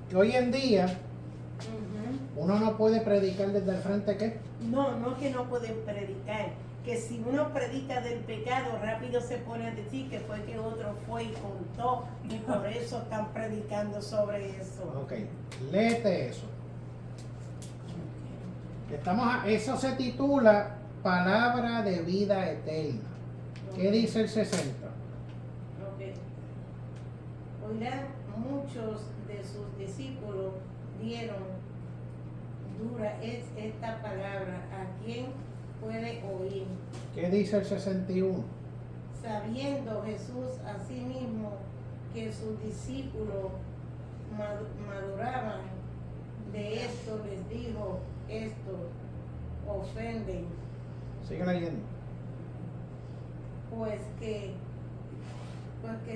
Speaker 1: que hoy en día
Speaker 2: Ujú.
Speaker 1: uno no puede predicar desde el frente, ¿qué?
Speaker 2: No, no es que no pueden predicar, que si uno predica del pecado, rápido se pone a decir que fue que otro fue y contó, y por eso están predicando sobre eso.
Speaker 1: Ok, léete eso. Eso se titula Palabra de Vida Eterna. ¿Qué dice el 60?
Speaker 2: Ok. Oirán muchos de sus discípulos dieron, dura es esta palabra, ¿a quién puede oír?
Speaker 1: ¿Qué dice el 61?
Speaker 2: Sabiendo Jesús a sí mismo que sus discípulos maduraban, de esto les dijo, esto ofenden,
Speaker 1: Sigue leyendo.
Speaker 2: pues que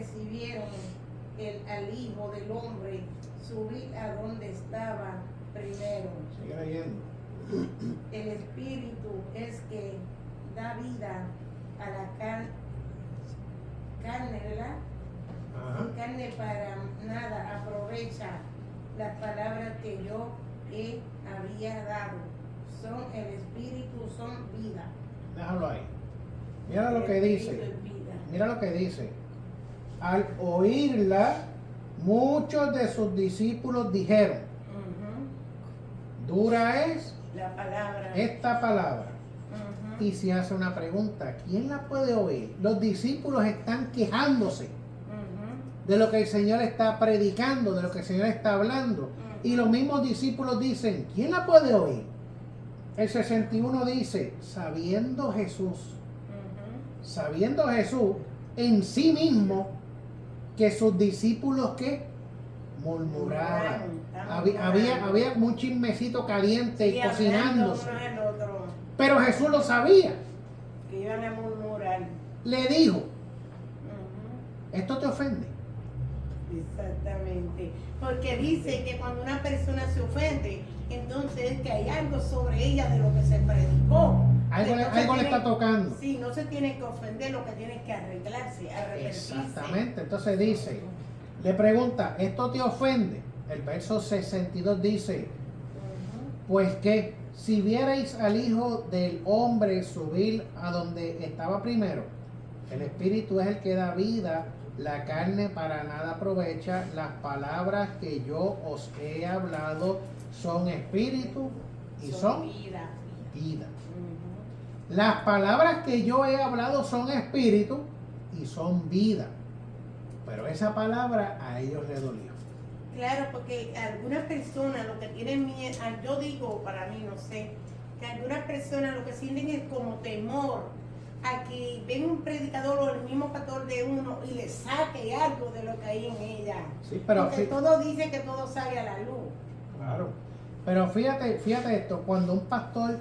Speaker 2: si vieron al Hijo del Hombre subir a donde estaba primero.
Speaker 1: Sigue leyendo.
Speaker 2: El Espíritu es que da vida a la carne, ¿verdad?
Speaker 1: Ajá.
Speaker 2: Sin carne para nada aprovecha las palabras que yo había dado. Son el Espíritu, son vida.
Speaker 1: Déjalo ahí. Mira lo que
Speaker 2: El
Speaker 1: dice.
Speaker 2: Espíritu es vida.
Speaker 1: Mira lo que dice. Al oírla, muchos de sus discípulos dijeron,
Speaker 2: Ujú.
Speaker 1: dura es
Speaker 2: La palabra.
Speaker 1: esta palabra.
Speaker 2: Ujú.
Speaker 1: Y se hace una pregunta, ¿quién la puede oír? Los discípulos están quejándose
Speaker 2: Ujú.
Speaker 1: de lo que el Señor está predicando, de lo que el Señor está hablando.
Speaker 2: Ujú.
Speaker 1: Y los mismos discípulos dicen, ¿quién la puede oír? El 61 dice, sabiendo Jesús en sí mismo que sus discípulos que murmuraban. Había un chismecito caliente y
Speaker 2: Sí,
Speaker 1: cocinándose.
Speaker 2: hablando uno al otro,
Speaker 1: Pero Jesús lo sabía.
Speaker 2: que iban a murmurar.
Speaker 1: Le dijo,
Speaker 2: Ujú.
Speaker 1: ¿esto te ofende?
Speaker 2: Exactamente. Porque dice que cuando una persona se ofende, entonces es que hay algo sobre ella de lo que se predicó.
Speaker 1: Algo le
Speaker 2: Entonces
Speaker 1: está tocando.
Speaker 2: Sí, no se tiene que ofender, lo que tiene que arreglarse, arrepentirse.
Speaker 1: Exactamente. Entonces dice, le pregunta, ¿esto te ofende? el verso 62 dice,
Speaker 2: Ujú.
Speaker 1: pues que si vierais al Hijo del Hombre subir a donde estaba primero, el Espíritu es el que da vida, la carne para nada aprovecha, las palabras que yo os he hablado son espíritu y son
Speaker 2: vida.
Speaker 1: vida.
Speaker 2: Ujú.
Speaker 1: Las palabras que yo he hablado son espíritu y son vida. Pero esa palabra a ellos les dolió.
Speaker 2: Claro, porque algunas personas lo que tienen miedo, yo digo para mí, no sé, que algunas personas lo que sienten es como temor a que ven un predicador o el mismo pastor de uno y le saque algo de lo que hay en ella.
Speaker 1: Sí, pero
Speaker 2: Porque
Speaker 1: sí,
Speaker 2: todo dice que todo sale a la luz.
Speaker 1: claro. Pero fíjate esto, cuando un pastor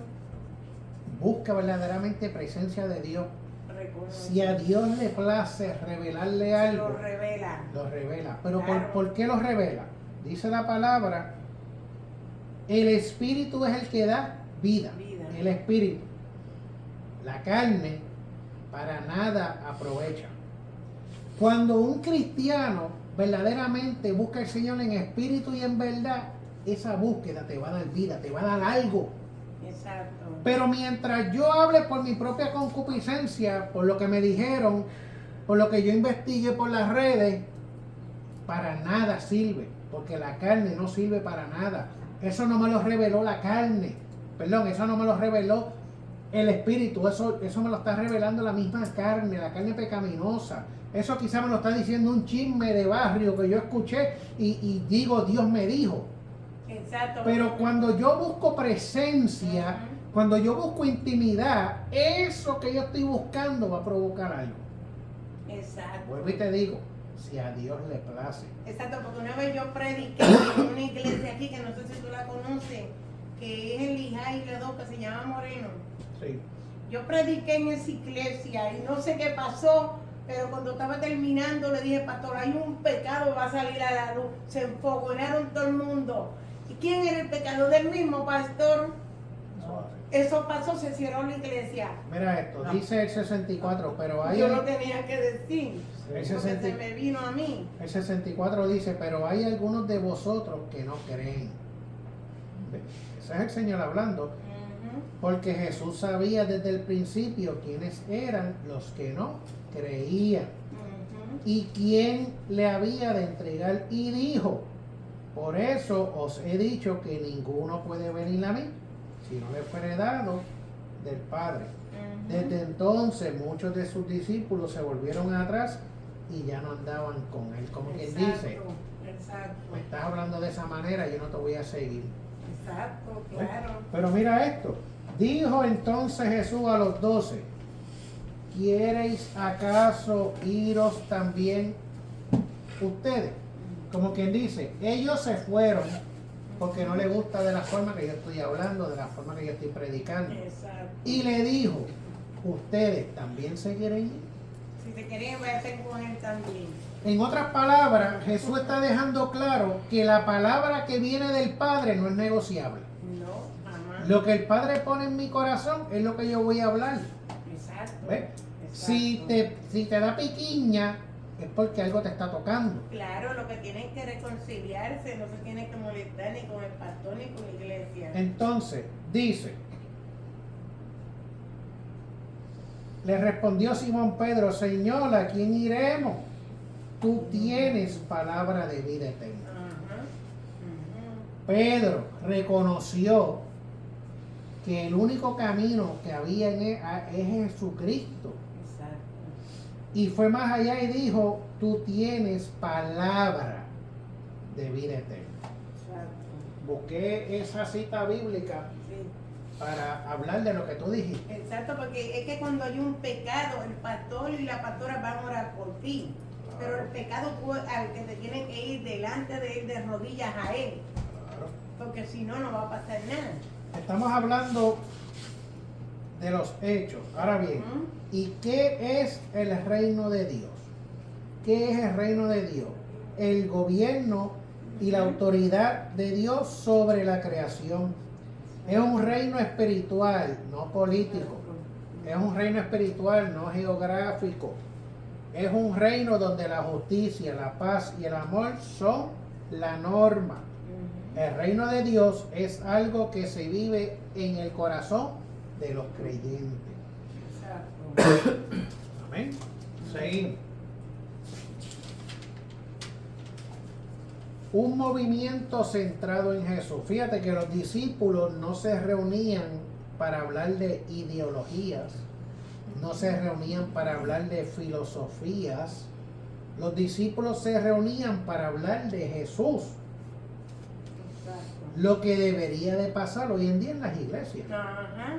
Speaker 1: busca verdaderamente presencia de Dios,
Speaker 2: Reconoce.
Speaker 1: si a Dios le place revelarle
Speaker 2: Se
Speaker 1: algo,
Speaker 2: lo revela.
Speaker 1: lo revela. Pero
Speaker 2: Claro.
Speaker 1: ¿por qué lo revela? Dice la palabra, el Espíritu es el que da vida.
Speaker 2: Vida.
Speaker 1: El Espíritu. La carne para nada aprovecha. Cuando un cristiano verdaderamente busca al Señor en espíritu y en verdad, esa búsqueda te va a dar vida, te va a dar algo.
Speaker 2: Exacto.
Speaker 1: Pero mientras yo hable por mi propia concupiscencia, por lo que me dijeron, por lo que yo investigué por las redes, para nada sirve, porque la carne no sirve para nada. Eso no me lo reveló la carne, perdón, eso no me lo reveló el espíritu, eso me lo está revelando la misma carne, la carne pecaminosa. Eso quizá me lo está diciendo un chisme de barrio que yo escuché y digo, Dios me dijo.
Speaker 2: Exacto.
Speaker 1: Pero cuando yo busco presencia,
Speaker 2: Ujú.
Speaker 1: cuando yo busco intimidad, eso que yo estoy buscando va a provocar algo.
Speaker 2: Exacto.
Speaker 1: Vuelvo y te digo, si a Dios le place.
Speaker 2: Exacto, porque una vez yo prediqué en una iglesia aquí, que no sé si tú la conoces, que es en Lijay y Ledo, que se llama Moreno.
Speaker 1: Sí.
Speaker 2: Yo prediqué en esa iglesia y no sé qué pasó, pero cuando estaba terminando le dije, pastor, hay un pecado, va a salir a la luz. Se enfogonaron todo el mundo. ¿Y quién era el pecado? Del mismo pastor.
Speaker 1: Eso hace.
Speaker 2: Eso pasó, se cerró la iglesia.
Speaker 1: Mira esto, dice el 64, pero hay
Speaker 2: Yo lo tenía que decir,
Speaker 1: el,
Speaker 2: porque
Speaker 1: 60
Speaker 2: se me vino a mí.
Speaker 1: el 64 dice, pero hay algunos de vosotros que no creen. ¿Ve? Ese es el Señor hablando.
Speaker 2: Ujú.
Speaker 1: Porque Jesús sabía desde el principio quiénes eran los que no creían
Speaker 2: Ujú.
Speaker 1: y quién le había de entregar, y dijo, por eso os he dicho que ninguno puede venir a mí si no le fuere dado del Padre.
Speaker 2: Ujú.
Speaker 1: Desde entonces muchos de sus discípulos se volvieron atrás y ya no andaban con él. Como quien dice,
Speaker 2: Exacto,
Speaker 1: me estás hablando de esa manera, yo no te voy a seguir.
Speaker 2: exacto, claro.
Speaker 1: Pero mira esto, dijo entonces Jesús a los 12, ¿quiereis acaso iros también ustedes? Como quien dice, ellos se fueron porque no les gusta de la forma que yo estoy hablando, de la forma que yo estoy predicando.
Speaker 2: Exacto.
Speaker 1: Y le dijo, ¿ustedes también se quieren ir?
Speaker 2: Si te querían, váyase con él también.
Speaker 1: En otras palabras, Jesús está dejando claro que la palabra que viene del Padre no es negociable.
Speaker 2: No, jamás.
Speaker 1: Lo que el Padre pone en mi corazón es lo que yo voy a hablar.
Speaker 2: Exacto.
Speaker 1: ¿Ves? Si te da piquiña, es porque algo te está tocando.
Speaker 2: Claro, lo que tienen que reconciliarse, no se tienen que molestar ni con el pastor ni con la iglesia.
Speaker 1: Entonces, dice, le respondió Simón Pedro, Señor, ¿a quién iremos? Tú tienes palabra de vida eterna.
Speaker 2: Ajá. Ujú.
Speaker 1: Pedro reconoció que el único camino que había en él es Jesucristo.
Speaker 2: Exacto.
Speaker 1: Y fue más allá y dijo, tú tienes palabra de vida eterna.
Speaker 2: Exacto.
Speaker 1: Busqué esa cita bíblica
Speaker 2: Sí.
Speaker 1: para hablar de lo que tú dijiste.
Speaker 2: Exacto, porque es que cuando hay un pecado, el pastor y la pastora van a orar por ti. Pero el pecado tú al que te tienen que ir delante de él, de rodillas a él.
Speaker 1: Claro.
Speaker 2: Porque si no, no va a pasar nada.
Speaker 1: Estamos hablando de los hechos. Ahora bien,
Speaker 2: Ujú.
Speaker 1: ¿y qué es el reino de Dios? ¿Qué es el reino de Dios? El gobierno y la autoridad de Dios sobre la creación. Es un reino espiritual, no político. Es un reino espiritual, no geográfico. Es un reino donde la justicia, la paz y el amor son la norma.
Speaker 2: Ujú.
Speaker 1: El reino de Dios es algo que se vive en el corazón de los creyentes.
Speaker 2: Exacto.
Speaker 1: Amén. Seguimos. Un movimiento centrado en Jesús. Fíjate que los discípulos no se reunían para hablar de ideologías, no se reunían para hablar de filosofías. Los discípulos se reunían para hablar de Jesús,
Speaker 2: Exacto.
Speaker 1: lo que debería de pasar hoy en día en las iglesias.
Speaker 2: Ajá.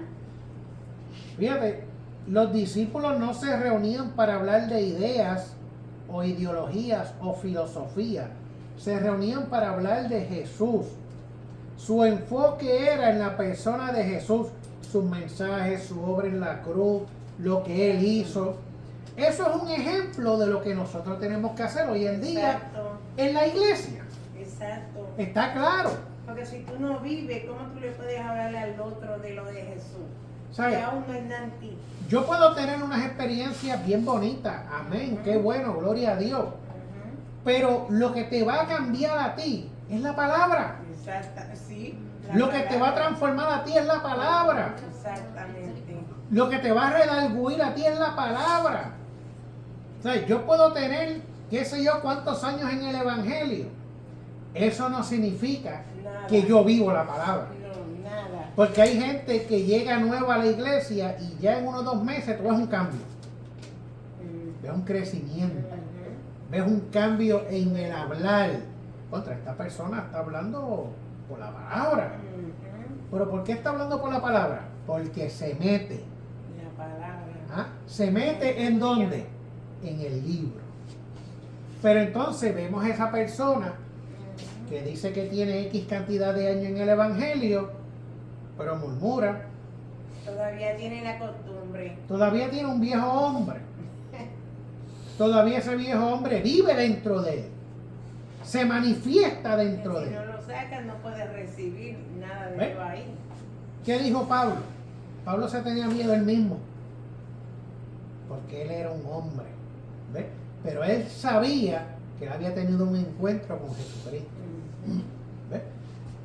Speaker 1: Fíjate, los discípulos no se reunían para hablar de ideas o ideologías o filosofía. Se reunían para hablar de Jesús. Su enfoque era en la persona de Jesús, sus mensajes, su obra en la cruz, lo que Él hizo. Eso es un ejemplo de lo que nosotros tenemos que hacer hoy en día
Speaker 2: Exacto.
Speaker 1: en la iglesia.
Speaker 2: Exacto.
Speaker 1: Está claro.
Speaker 2: Porque si tú no vives, ¿cómo tú le puedes hablarle al otro de lo de Jesús?
Speaker 1: ¿Sabes?
Speaker 2: Que aún no es nada en ti.
Speaker 1: Yo puedo tener unas experiencias bien bonitas. Amén. Qué bueno, gloria a Dios.
Speaker 2: Ujú.
Speaker 1: Pero lo que te va a cambiar a ti es la palabra.
Speaker 2: Exacto. Sí. la
Speaker 1: Lo que te va a
Speaker 2: palabra.
Speaker 1: transformar a ti es la palabra.
Speaker 2: Exactamente.
Speaker 1: Lo que te va a redarguir a ti es la palabra. O sea, yo puedo tener, qué sé yo, cuántos años en el Evangelio. Eso no significa
Speaker 2: Nada.
Speaker 1: que yo vivo la palabra.
Speaker 2: No, nada.
Speaker 1: Porque hay gente que llega nueva a la iglesia y ya en 1 o 2 meses tú ves un cambio. Ves un crecimiento.
Speaker 2: Ujú.
Speaker 1: Ves un cambio en el hablar. Contra esta persona está hablando por la palabra.
Speaker 2: Ujú.
Speaker 1: ¿Pero por qué está hablando por la palabra? Porque se mete.
Speaker 2: La palabra.
Speaker 1: ¿Ah? ¿Se mete en dónde? En el libro. Pero entonces vemos a esa persona
Speaker 2: Ujú.
Speaker 1: que dice que tiene X cantidad de años en el Evangelio, pero murmura.
Speaker 2: Todavía tiene la costumbre.
Speaker 1: Todavía tiene un viejo hombre. Todavía ese viejo hombre vive dentro de él. Se manifiesta dentro
Speaker 2: Si
Speaker 1: de
Speaker 2: no
Speaker 1: él.
Speaker 2: lo sacan, no puede recibir nada de
Speaker 1: ¿Ve?
Speaker 2: Dios ahí.
Speaker 1: ¿Qué dijo Pablo? Pablo se tenía miedo él mismo. Porque él era un hombre. ¿Ve? Pero él sabía que él había tenido un encuentro con Jesucristo. ¿Ve?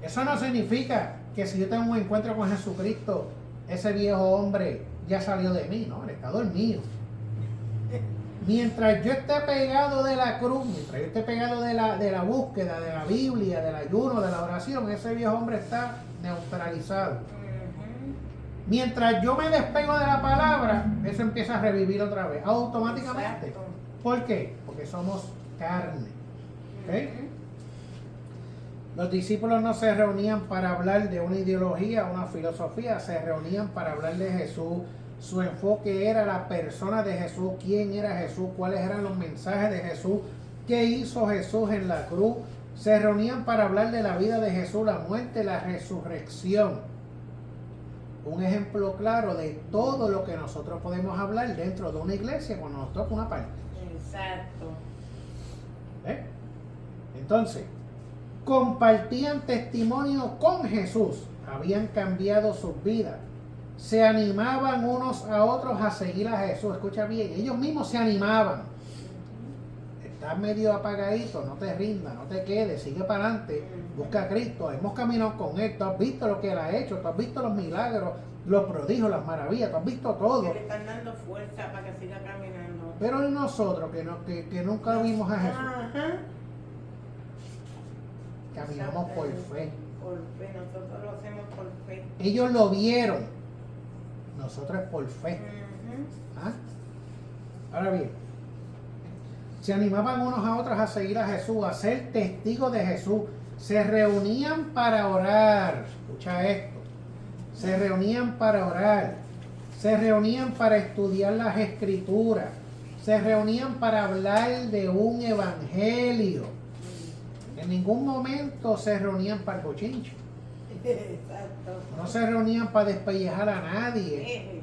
Speaker 1: Eso no significa que si yo tengo un encuentro con Jesucristo, ese viejo hombre ya salió de mí, no, él está dormido. Mientras yo esté pegado de la cruz, mientras yo esté pegado de la búsqueda, de la Biblia, del ayuno, de la oración, ese viejo hombre está neutralizado.
Speaker 2: Ujú.
Speaker 1: Mientras yo me despego de la palabra, eso empieza a revivir otra vez, automáticamente.
Speaker 2: Exacto.
Speaker 1: ¿Por qué? Porque somos carne. ¿Ok?
Speaker 2: Ujú.
Speaker 1: Los discípulos no se reunían para hablar de una ideología, una filosofía, se reunían para hablar de Jesús. Su enfoque era la persona de Jesús, quién era Jesús, cuáles eran los mensajes de Jesús, qué hizo Jesús en la cruz. Se reunían para hablar de la vida de Jesús, la muerte, la resurrección. Un ejemplo claro de todo lo que nosotros podemos hablar dentro de una iglesia cuando nos toca una parte.
Speaker 2: Exacto.
Speaker 1: ¿Eh? Entonces, compartían testimonio con Jesús, habían cambiado sus vidas, se animaban unos a otros a seguir a Jesús. Escucha bien, ellos mismos se animaban. Estás medio apagadito, no te rindas, no te quedes, sigue para adelante, busca a Cristo, hemos caminado con Él, tú has visto lo que Él ha hecho, tú has visto los milagros, los prodigios, las maravillas, tú has visto todo.
Speaker 2: Que le están dando fuerza para que siga caminando.
Speaker 1: Pero ¿y nosotros que nunca vimos a Jesús?
Speaker 2: Ajá.
Speaker 1: Caminamos por fe.
Speaker 2: Por fe, nosotros lo hacemos por fe.
Speaker 1: Ellos lo vieron, nosotros por fe.
Speaker 2: Ujú.
Speaker 1: ¿Ah? Ahora bien, se animaban unos a otros a seguir a Jesús, a ser testigos de Jesús. Se reunían para orar. Escucha esto. Se reunían para orar. Se reunían para estudiar las escrituras. Se reunían para hablar de un evangelio. En ningún momento se reunían para el bochinche.
Speaker 2: Exacto.
Speaker 1: No se reunían para despellejar a nadie.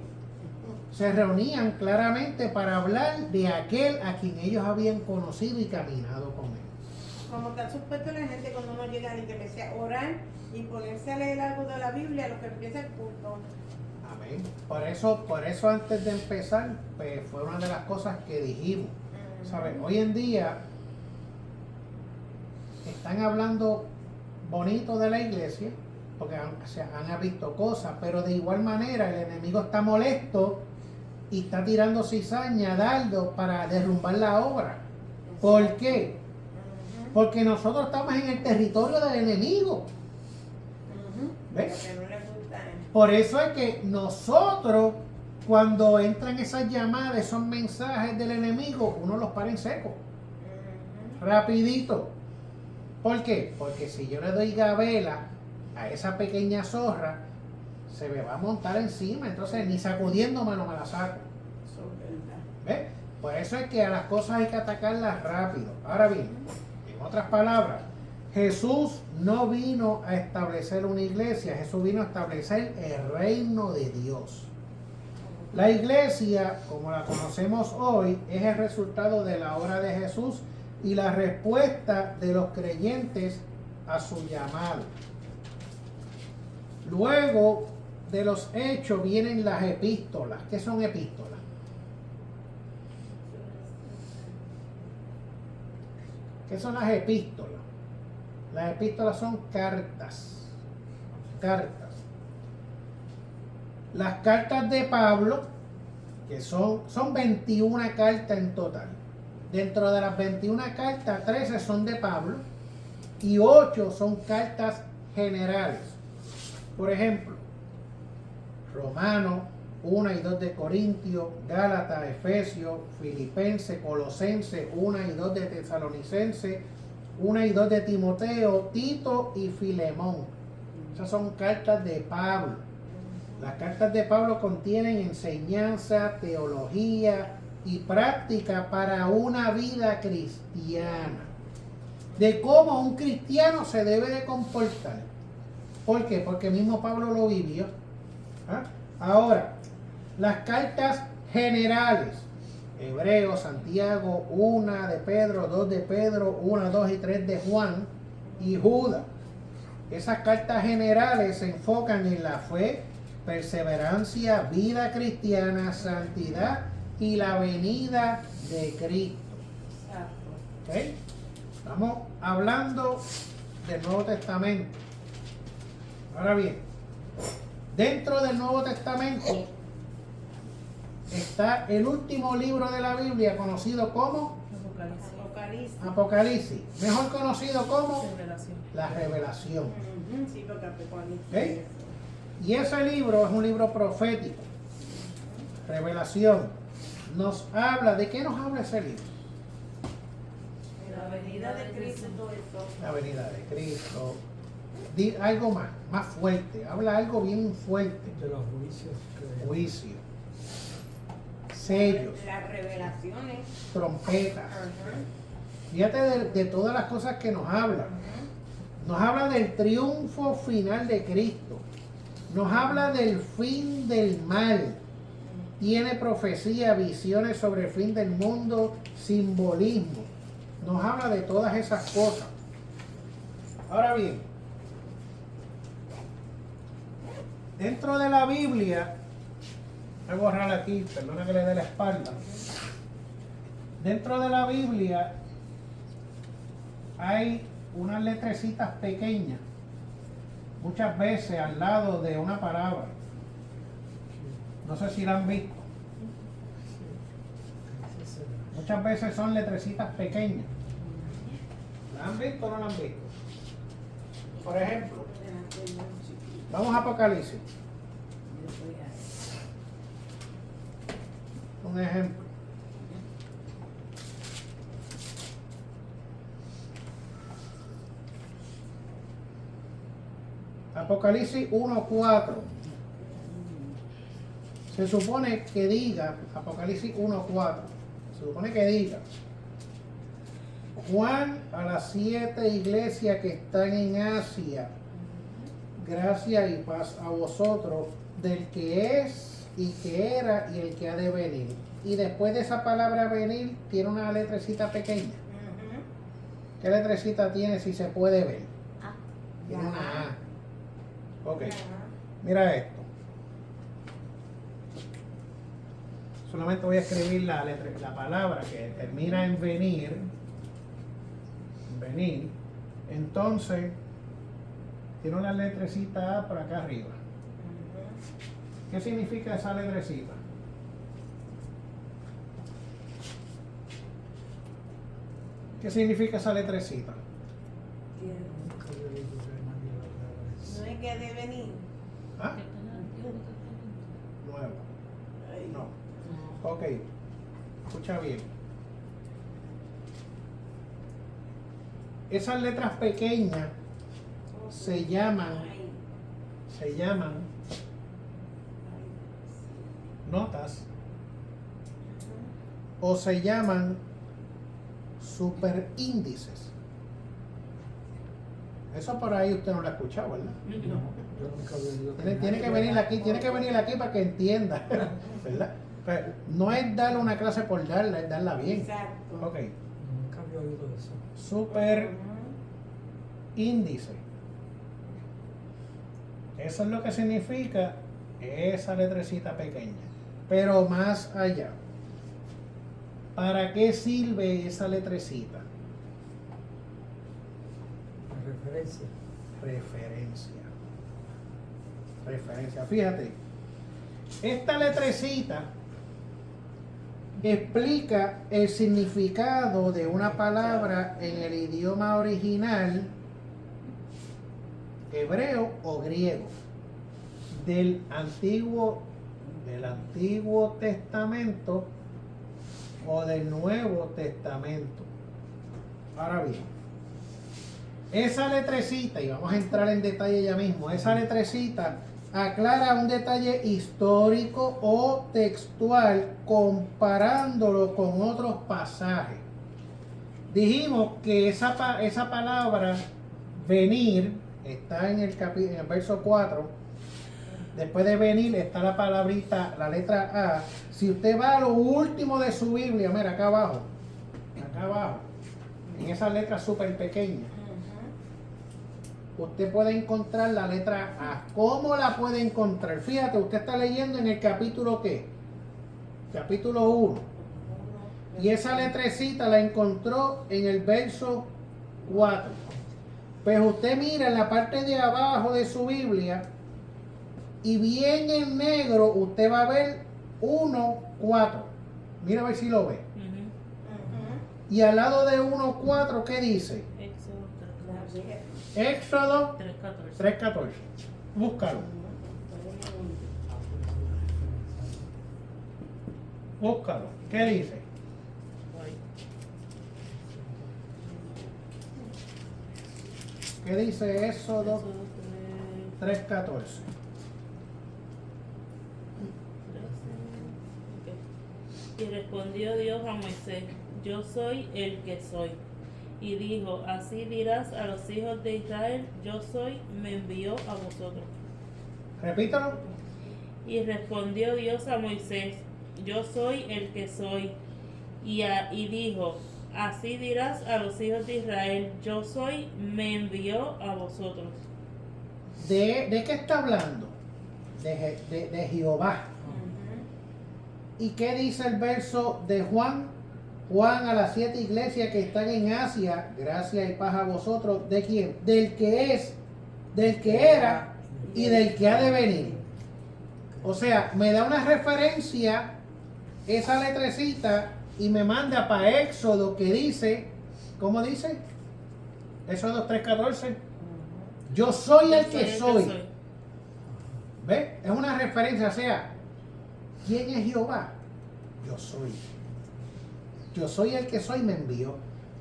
Speaker 1: Se reunían claramente para hablar de aquel a quien ellos habían conocido y caminado con él.
Speaker 2: Como está supuesto la gente cuando uno llega a la iglesia a orar y ponerse a leer algo de la Biblia, lo que empieza el culto.
Speaker 1: Amén. Por eso antes de empezar, pues, fue una de las cosas que dijimos. ¿Sabes? Hoy en día están hablando bonito de la iglesia, porque han visto cosas, pero de igual manera el enemigo está molesto y está tirando cizaña, dardo para derrumbar la obra. ¿Por qué? Porque nosotros estamos en el territorio del enemigo. ¿Ves?
Speaker 2: Lo que no le gusta es-
Speaker 1: Por eso es que nosotros, cuando entran esas llamadas, esos mensajes del enemigo, uno los para en seco, rapidito. ¿Por qué? Porque si yo le doy gabela a esa pequeña zorra, se me va a montar encima, entonces ni sacudiéndome no me la saco.
Speaker 2: Eso es verdad.
Speaker 1: ¿Ves? Por eso es que a las cosas hay que atacarlas rápido. Ahora bien, en otras palabras, Jesús no vino a establecer una iglesia, Jesús vino a establecer el reino de Dios. La iglesia, como la conocemos hoy, es el resultado de la obra de Jesús y la respuesta de los creyentes a su llamado. Luego de los hechos vienen las epístolas. ¿Qué son epístolas? ¿Qué son las epístolas? Las epístolas son cartas. Cartas. Las cartas de Pablo, que son 21 cartas en total. Dentro de las 21 cartas, 13 son de Pablo y 8 son cartas generales. Por ejemplo, Romanos, 1 y 2 de Corintios, Gálatas, Efesios, Filipenses, Colosenses, 1 y 2 de Tesalonicenses, 1 y 2 de Timoteo, Tito y Filemón. Esas son cartas de Pablo. Las cartas de Pablo contienen enseñanza, teología y práctica para una vida cristiana. De cómo un cristiano se debe de comportar. ¿Por qué? Porque mismo Pablo lo vivió. ¿Ah? Ahora, las cartas generales. Hebreo, Santiago, 1 de Pedro, 2 de Pedro, 1, 2 y 3 de Juan y Judas. Esas cartas generales se enfocan en la fe, perseverancia, vida cristiana, santidad y la venida de Cristo.
Speaker 2: Exacto.
Speaker 1: ¿Ok? Estamos hablando del Nuevo Testamento. Ahora bien, dentro del Nuevo Testamento está el último libro de la Biblia conocido como
Speaker 2: Apocalipsis.
Speaker 1: Apocalipsis, mejor conocido como
Speaker 5: Revelación.
Speaker 1: la Revelación.
Speaker 2: Sí, porque Apocalipsis.
Speaker 1: ¿Ok? Y ese libro es un libro profético. Revelación. Nos habla, ¿de qué nos habla ese libro?
Speaker 2: La venida de Cristo y todo eso.
Speaker 1: La venida de Cristo. Algo más fuerte. Habla algo bien fuerte.
Speaker 4: De los juicios que
Speaker 1: Juicio. Sellos.
Speaker 2: Las revelaciones.
Speaker 1: Trompetas.
Speaker 2: Ajá.
Speaker 1: Fíjate de todas las cosas que nos habla. Nos habla del triunfo final de Cristo. Nos habla del fin del mal. Tiene profecía, visiones sobre el fin del mundo, simbolismo. Nos habla de todas esas cosas. Ahora bien, dentro de la Biblia, voy a borrar aquí, perdona que le dé la espalda. Dentro de la Biblia hay unas letrecitas pequeñas, muchas veces al lado de una palabra. No sé si la han visto. Muchas veces son letrecitas pequeñas. ¿La han visto o no la han visto? Por ejemplo, vamos a Apocalipsis. Un ejemplo. Apocalipsis 1:4. Se supone que diga, Apocalipsis 1:4, se supone que diga, Juan a las 7 iglesias que están en Asia, gracia y paz a vosotros, del que es y que era y el que ha de venir. Y después de esa palabra venir, tiene una letrecita pequeña. ¿Qué letrecita tiene si se puede ver? Tiene una A. Ok, mira esto. Solamente voy a escribir la palabra que termina en venir. Venir. Entonces, tiene una letrecita A por acá arriba. ¿Qué significa esa letrecita? ¿Qué significa esa letrecita?
Speaker 4: Nunca había oído que nadie hablara de eso.
Speaker 2: No es que ha de venir.
Speaker 1: ¿Ah? Nuevo.
Speaker 2: Ay,
Speaker 1: No. Ok. Escucha bien. Esas letras pequeñas se llaman notas o se llaman superíndices. Eso por ahí usted no lo ha escuchado, ¿verdad?
Speaker 4: No, yo nunca había oído
Speaker 1: Tiene que venir aquí, tiene que venir aquí para que entienda, ¿verdad? Pero no es darle una clase por darla, es darla bien.
Speaker 2: Exacto.
Speaker 1: Ok,
Speaker 4: Nunca había oído eso.
Speaker 1: super índice. Eso es lo que significa esa letrecita pequeña. Pero más allá, ¿para qué sirve esa letrecita?
Speaker 4: La referencia.
Speaker 1: Referencia. Fíjate, esta letrecita explica el significado de una palabra en el idioma original, hebreo o griego, del Antiguo Testamento o del Nuevo Testamento. Ahora bien, esa letrecita, y vamos a entrar en detalle ya mismo, esa letrecita aclara un detalle histórico o textual comparándolo con otros pasajes. Dijimos que esa palabra venir está en el verso 4. Después de venir está la palabrita, la letra A. Si usted va a lo último de su Biblia, mira acá abajo, en esa letra súper pequeña, usted puede encontrar la letra A. ¿Cómo la puede encontrar? Fíjate, usted está leyendo en el capítulo ¿qué? Capítulo 1. Y esa letrecita la encontró en el verso 4. Pues usted mira en la parte de abajo de su Biblia y bien en negro usted va a ver 1:4. Mira a ver si lo ve. Y al lado de 1:4, ¿qué dice? Éxodo 3:14. Búscalo. Búscalo. ¿Qué dice? ¿Qué dice Éxodo 3:14?
Speaker 6: Y respondió Dios a Moisés: Yo soy el que soy. Y dijo: Así dirás a los hijos de Israel: Yo soy, me envió a vosotros.
Speaker 1: Repítalo.
Speaker 6: Y respondió Dios a Moisés: Yo soy el que soy. Y dijo: Así dirás a los hijos de Israel: Yo soy, me envió a vosotros.
Speaker 1: ¿De qué está hablando? De Jehová. ¿Y qué dice el verso de Juan? Juan a las 7 iglesias que están en Asia, gracia y paz a vosotros. ¿De quién? Del que es, del que era y del que ha de venir. O sea, me da una referencia esa letrecita y me manda para Éxodo que dice, ¿cómo dice? Éxodo 3:14. Yo soy el que soy. ¿Ves? Es una referencia, o sea, ¿quién es Jehová? Yo soy. Yo soy el que soy, me envió.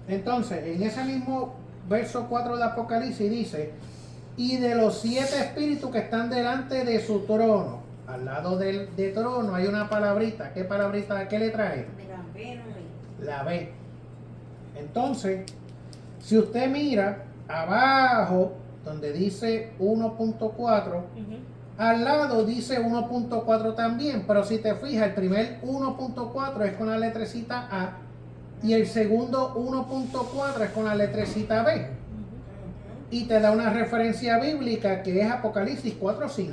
Speaker 1: Entonces, en ese mismo verso 4 de Apocalipsis dice: y de los 7 espíritus que están delante de su trono, al lado del trono hay una palabrita. ¿Qué palabrita? ¿Qué le trae? La B. Entonces, si usted mira abajo, donde dice 1.4, al lado dice 1.4 también, pero si te fijas, el primer 1.4 es con la letrecita A y el segundo 1.4 es con la letrecita B. Y te da una referencia bíblica que es Apocalipsis 4:5.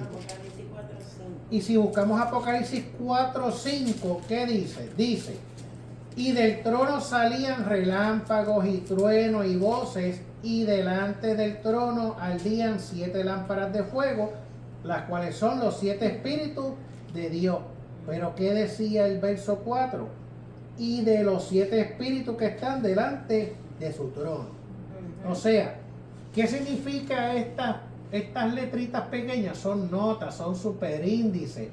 Speaker 1: Y si buscamos Apocalipsis 4:5, ¿qué dice? Dice: Y del trono salían relámpagos y truenos y voces, y delante del trono ardían 7 lámparas de fuego, las cuales son los 7 espíritus de Dios. Pero ¿qué decía el verso 4? Y de los 7 espíritus que están delante de su trono. O sea, ¿qué significa estas letritas pequeñas? Son notas, son superíndices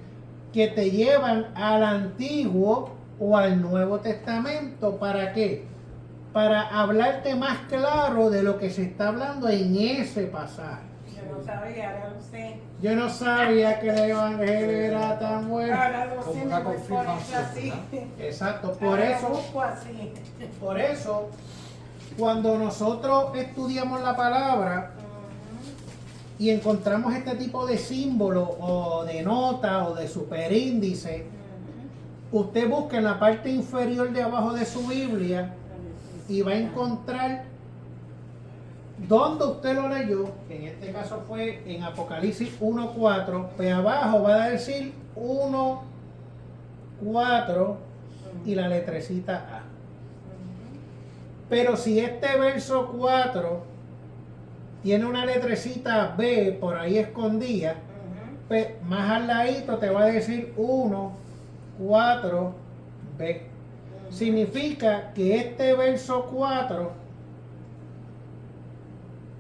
Speaker 1: que te llevan al Antiguo o al Nuevo Testamento. ¿Para qué? Para hablarte más claro de lo que se está hablando en ese pasaje.
Speaker 2: Yo no sabía, ahora lo sé.
Speaker 1: Yo no sabía que el Evangelio era tan bueno.
Speaker 2: Ahora lo
Speaker 4: Como
Speaker 2: sé,
Speaker 4: una
Speaker 2: me voy por eso
Speaker 4: confirmación,
Speaker 2: así.
Speaker 1: Exacto, por
Speaker 2: Ahora lo
Speaker 1: eso,
Speaker 2: busco así.
Speaker 1: por eso, cuando nosotros estudiamos la palabra y encontramos este tipo de símbolo o de nota o de superíndice, usted busca en la parte inferior de abajo de su Biblia y va a encontrar donde usted lo leyó, que en este caso fue en Apocalipsis 1.4, pues abajo va a decir 1.4 y la letrecita A. Pero si este verso 4 tiene una letrecita B por ahí escondida, pues más al ladito te va a decir 1.4b. Significa que este verso 4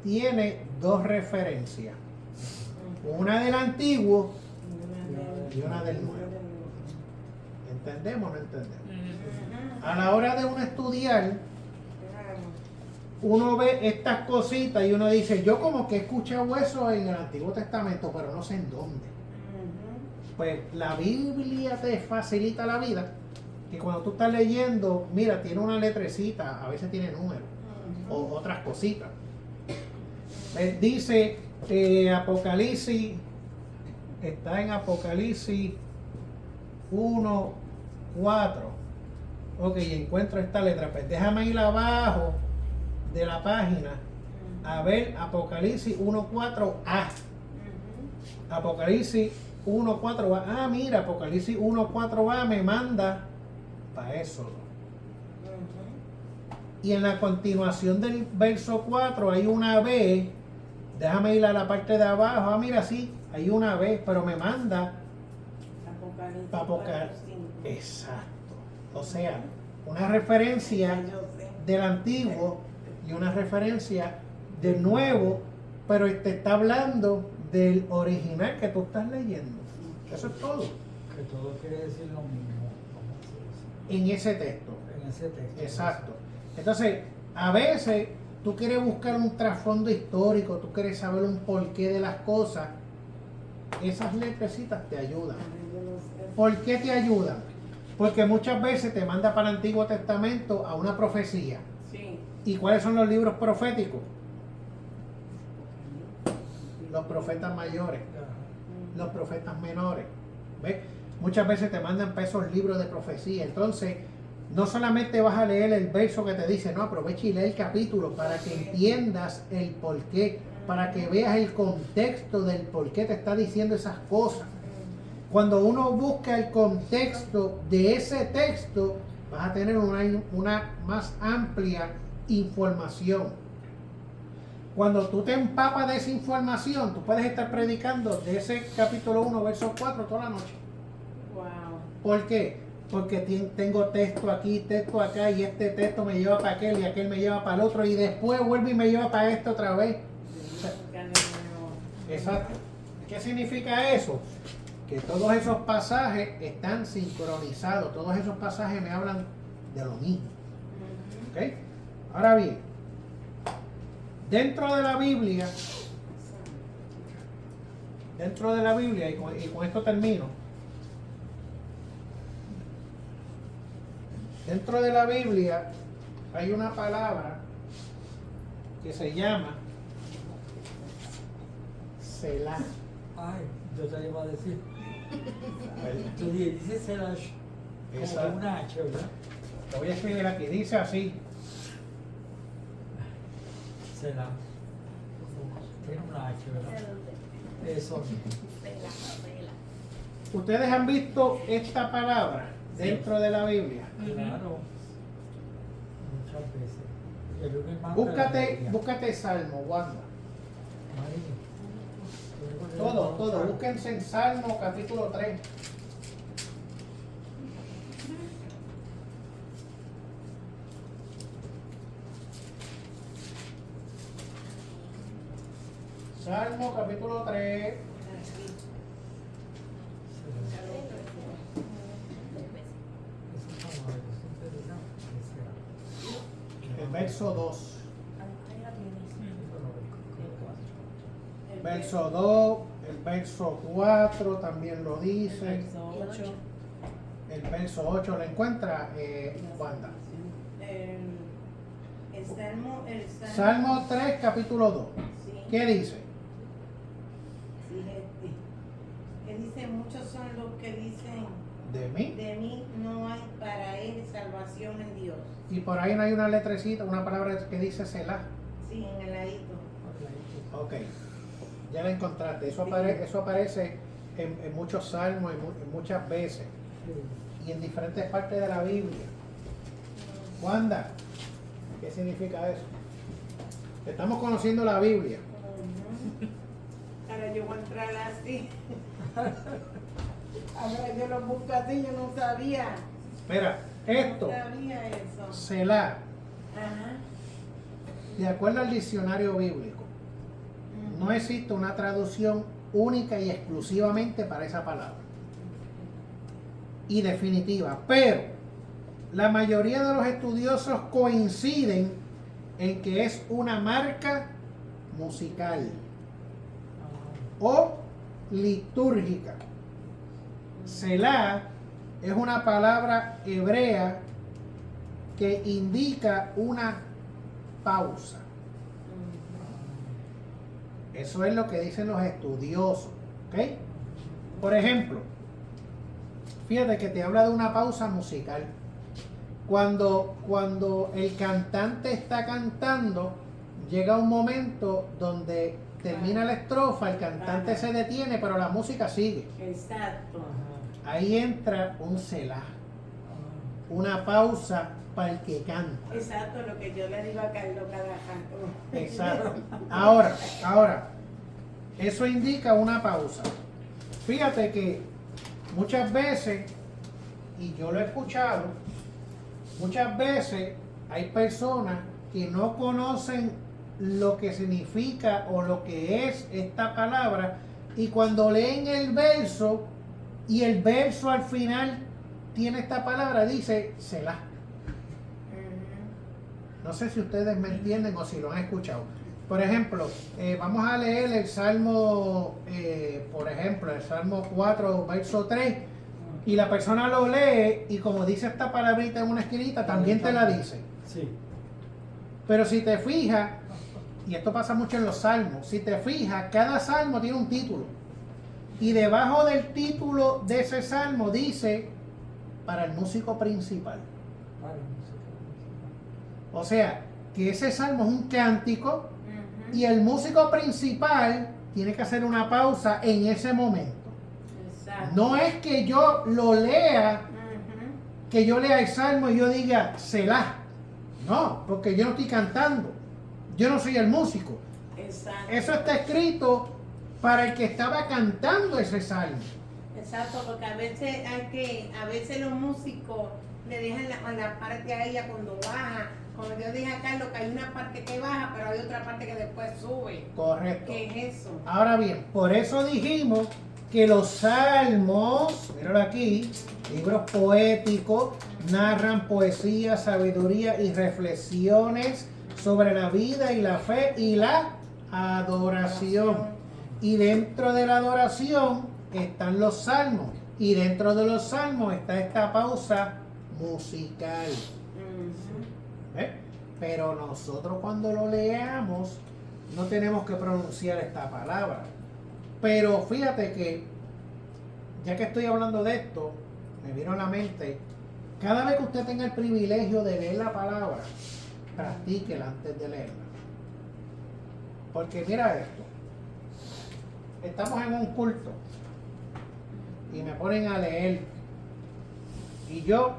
Speaker 1: tiene 2 referencias. Una del Antiguo y una del Nuevo. ¿Entendemos o no entendemos? A la hora de uno estudiar, uno ve estas cositas y uno dice, yo como que he escuchado eso en el Antiguo Testamento, pero no sé en dónde. Pues la Biblia te facilita la vida, que cuando tú estás leyendo, mira, tiene una letrecita, a veces tiene números, o otras cositas. Dice Apocalipsis, está en Apocalipsis 1.4. Ok, encuentro esta letra. Pues déjame ir abajo de la página a ver Apocalipsis 1.4a. Apocalipsis 1.4a. Ah, mira, Apocalipsis 1.4a me manda para eso. Y en la continuación del verso 4 hay una B. Déjame ir a la parte de abajo. Ah, mira, sí, hay una B, pero me manda para Apocalipsis. Exacto. O sea, una referencia del Antiguo y una referencia del Nuevo, pero te está hablando del original que tú estás leyendo. Eso es todo.
Speaker 4: Que todo quiere decir lo mismo. Vamos a hacer eso.
Speaker 1: En ese texto.
Speaker 4: En ese texto.
Speaker 1: Exacto. Entonces, a veces tú quieres buscar un trasfondo histórico, tú quieres saber un porqué de las cosas. Esas letrecitas te ayudan. ¿Por qué te ayudan? Porque muchas veces te manda para el Antiguo Testamento a una profecía.
Speaker 2: Sí.
Speaker 1: ¿Y cuáles son los libros proféticos? Los profetas mayores,
Speaker 4: Ajá.
Speaker 1: los profetas menores. ¿Ves? Muchas veces te mandan para esos libros de profecía. Entonces, no solamente vas a leer el verso que te dice, no, aprovecha y lee el capítulo para que entiendas el porqué, para que veas el contexto del por qué te está diciendo esas cosas. Cuando uno busca el contexto de ese texto, vas a tener una más amplia información. Cuando tú te empapas de esa información, tú puedes estar predicando de ese capítulo 1, verso 4 toda la noche.
Speaker 2: Wow.
Speaker 1: ¿Por qué? Porque tengo texto aquí, texto acá, y este texto me lleva para aquel y aquel me lleva para el otro, y después vuelve y me lleva para este otra vez. Exacto. ¿Qué significa eso? Que todos esos pasajes están sincronizados, todos esos pasajes me hablan de lo mismo. ¿Ok? Ahora bien, dentro de la Biblia, y con esto termino, dentro de la Biblia hay una palabra que se llama Selah.
Speaker 4: Ay, yo te iba a decir.
Speaker 1: ¿Verdad?
Speaker 4: Tú dices Selash
Speaker 1: Exacto.
Speaker 4: como una H, ¿verdad?
Speaker 1: Lo voy a escribir aquí, dice así.
Speaker 4: Selah. Tiene una H, ¿verdad? Eso.
Speaker 1: ¿Ustedes han visto esta palabra dentro de la Biblia?
Speaker 4: Claro. El lunes manda la
Speaker 1: Búscate,
Speaker 4: alegría.
Speaker 1: búscate Salmo, Wanda.
Speaker 4: María.
Speaker 1: Todo, búsquense en Salmo capítulo 3. Salmo capítulo 3. El verso 2. Verso 2, el verso 4 también lo dice.
Speaker 6: Verso 8.
Speaker 1: El verso 8 lo encuentra, Wanda.
Speaker 2: El Salmo,
Speaker 1: Salmo 3, capítulo 2.
Speaker 2: sí,
Speaker 1: ¿Qué dice?
Speaker 2: sí, que dice, muchos son los que dicen,
Speaker 1: De mí.
Speaker 2: de mí no hay para él salvación en Dios.
Speaker 1: Y por ahí no hay una letrecita, una palabra que dice Selah.
Speaker 2: Sí, en el ladito.
Speaker 1: Ok, ya la encontraste. Eso, eso aparece en muchos salmos, en muchas veces y en diferentes partes de la Biblia. Wanda, ¿qué significa eso? Estamos conociendo la Biblia.
Speaker 2: Ujú. Ahora yo voy a entrar así. Ahora yo lo busco así, yo no sabía.
Speaker 1: Mira, esto,
Speaker 2: No sabía eso.
Speaker 1: Selah,
Speaker 2: Ajá.
Speaker 1: de acuerdo al diccionario bíblico, no existe una traducción única y exclusivamente para esa palabra. Y definitiva. Pero la mayoría de los estudiosos coinciden en que es una marca musical o litúrgica. Selah es una palabra hebrea que indica una pausa. Eso es lo que dicen los estudiosos. ¿Ok? Por ejemplo, fíjate que te habla de una pausa musical. Cuando el cantante está cantando, llega un momento donde termina la estrofa, el cantante se detiene, pero la música sigue.
Speaker 2: Exacto.
Speaker 1: Ahí entra un selah, una pausa para el que canta.
Speaker 2: Exacto, lo que yo le digo a Carlos cada rato.
Speaker 1: Exacto. Ahora, eso indica una pausa. Fíjate que muchas veces, y yo lo he escuchado, muchas veces hay personas que no conocen lo que significa o lo que es esta palabra, y cuando leen el verso y el verso al final tiene esta palabra, dice Selah. No sé si ustedes me entienden o si lo han escuchado. Por ejemplo, vamos a leer el Salmo, por ejemplo, el Salmo 4, verso 3, y la persona lo lee y como dice esta palabrita en una esquinita, también te la dice.
Speaker 4: Sí.
Speaker 1: Pero si te fijas, y esto pasa mucho en los salmos, si te fijas, cada salmo tiene un título. Y debajo del título de ese salmo dice, para el músico principal. O sea, que ese salmo es un cántico y el músico principal tiene que hacer una pausa en ese momento.
Speaker 2: Exacto.
Speaker 1: No es que yo lo lea,
Speaker 2: Ujú.
Speaker 1: que yo lea el salmo y yo diga Selah. No, porque yo no estoy cantando. Yo no soy el músico.
Speaker 2: Exacto.
Speaker 1: Eso está escrito para el que estaba cantando ese salmo.
Speaker 2: Exacto, porque a veces los músicos le dejan la parte a ella cuando baja. Como yo dije a Carlos, que hay una parte que baja, pero hay otra parte que después sube.
Speaker 1: Correcto.
Speaker 2: ¿Qué es eso?
Speaker 1: Ahora bien, por eso dijimos que los salmos, míralo aquí, libros poéticos, narran poesía, sabiduría y reflexiones sobre la vida y la fe y la adoración. Y dentro de la adoración están los salmos. Y dentro de los salmos está esta pausa musical.
Speaker 2: Ujú.
Speaker 1: ¿Ve? Pero nosotros cuando lo leamos no tenemos que pronunciar esta palabra. Pero fíjate que, ya que estoy hablando de esto, me vino a la mente, cada vez que usted tenga el privilegio de leer la palabra, practíquela antes de leerla. Porque mira esto, estamos en un culto y me ponen a leer y yo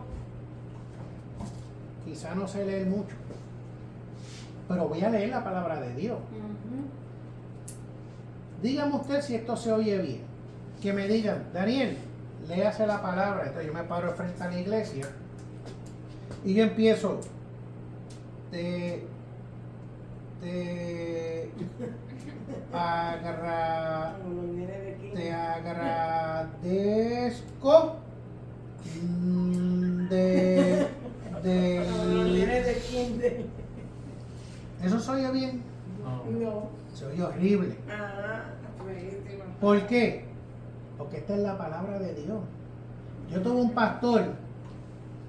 Speaker 1: quizá no sé leer mucho, pero voy a leer la palabra de Dios.
Speaker 2: Ujú.
Speaker 1: Dígame usted si esto se oye bien. Que me digan, Daniel, léase la palabra. Entonces yo me paro frente a la iglesia y yo empiezo te
Speaker 2: Como los nenes de aquí.
Speaker 1: te agradezco
Speaker 2: Como los nenes de kinder.
Speaker 1: Eso se oye bien,
Speaker 2: No.
Speaker 1: se oye horrible.
Speaker 2: Ah, buenísimo.
Speaker 1: ¿Por qué? Porque esta es la palabra de Dios. Yo tuve un pastor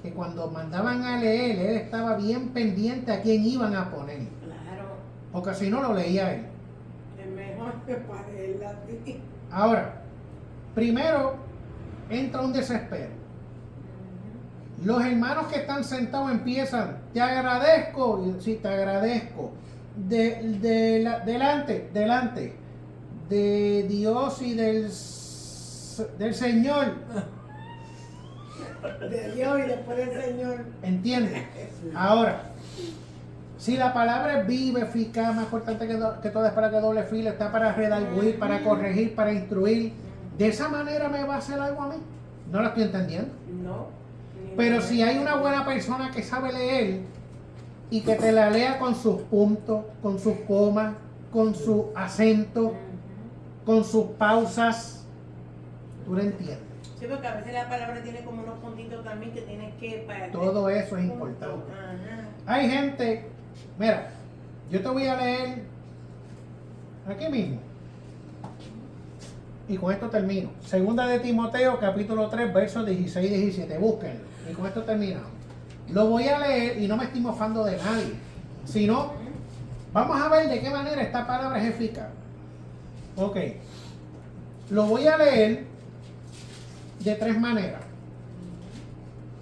Speaker 1: que cuando mandaban a leer, él estaba bien pendiente a quién iban a poner,
Speaker 2: Claro,
Speaker 1: porque si no lo leía él.
Speaker 2: es mejor que para él a ti.
Speaker 1: Ahora, primero entra un desespero. Los hermanos que están sentados empiezan, te agradezco, y sí, te agradezco, delante de Dios y del Señor,
Speaker 2: De Dios y después del Señor.
Speaker 1: ¿entiendes? Ahora, si la palabra es viva, eficaz, más cortante que toda espada que doble filo, está para redarguir, para corregir, para instruir, ¿de esa manera me va a hacer algo a mí? No lo estoy entendiendo.
Speaker 2: No.
Speaker 1: Pero si hay una buena persona que sabe leer y que te la lea con sus puntos, con sus comas, con su acento, con sus pausas, tú lo entiendes.
Speaker 2: Sí, porque a veces la palabra tiene como unos puntitos también que tienes que parar.
Speaker 1: Todo eso es importante.
Speaker 2: Ajá.
Speaker 1: Hay gente, mira, yo te voy a leer aquí mismo. Y con esto termino. Segunda de Timoteo, capítulo 3, versos 16 y 17. Búsquenlo. Y con esto terminamos. Lo voy a leer y no me estoy mofando de nadie. Sino, vamos a ver de qué manera esta palabra es eficaz. Ok. Lo voy a leer de tres maneras.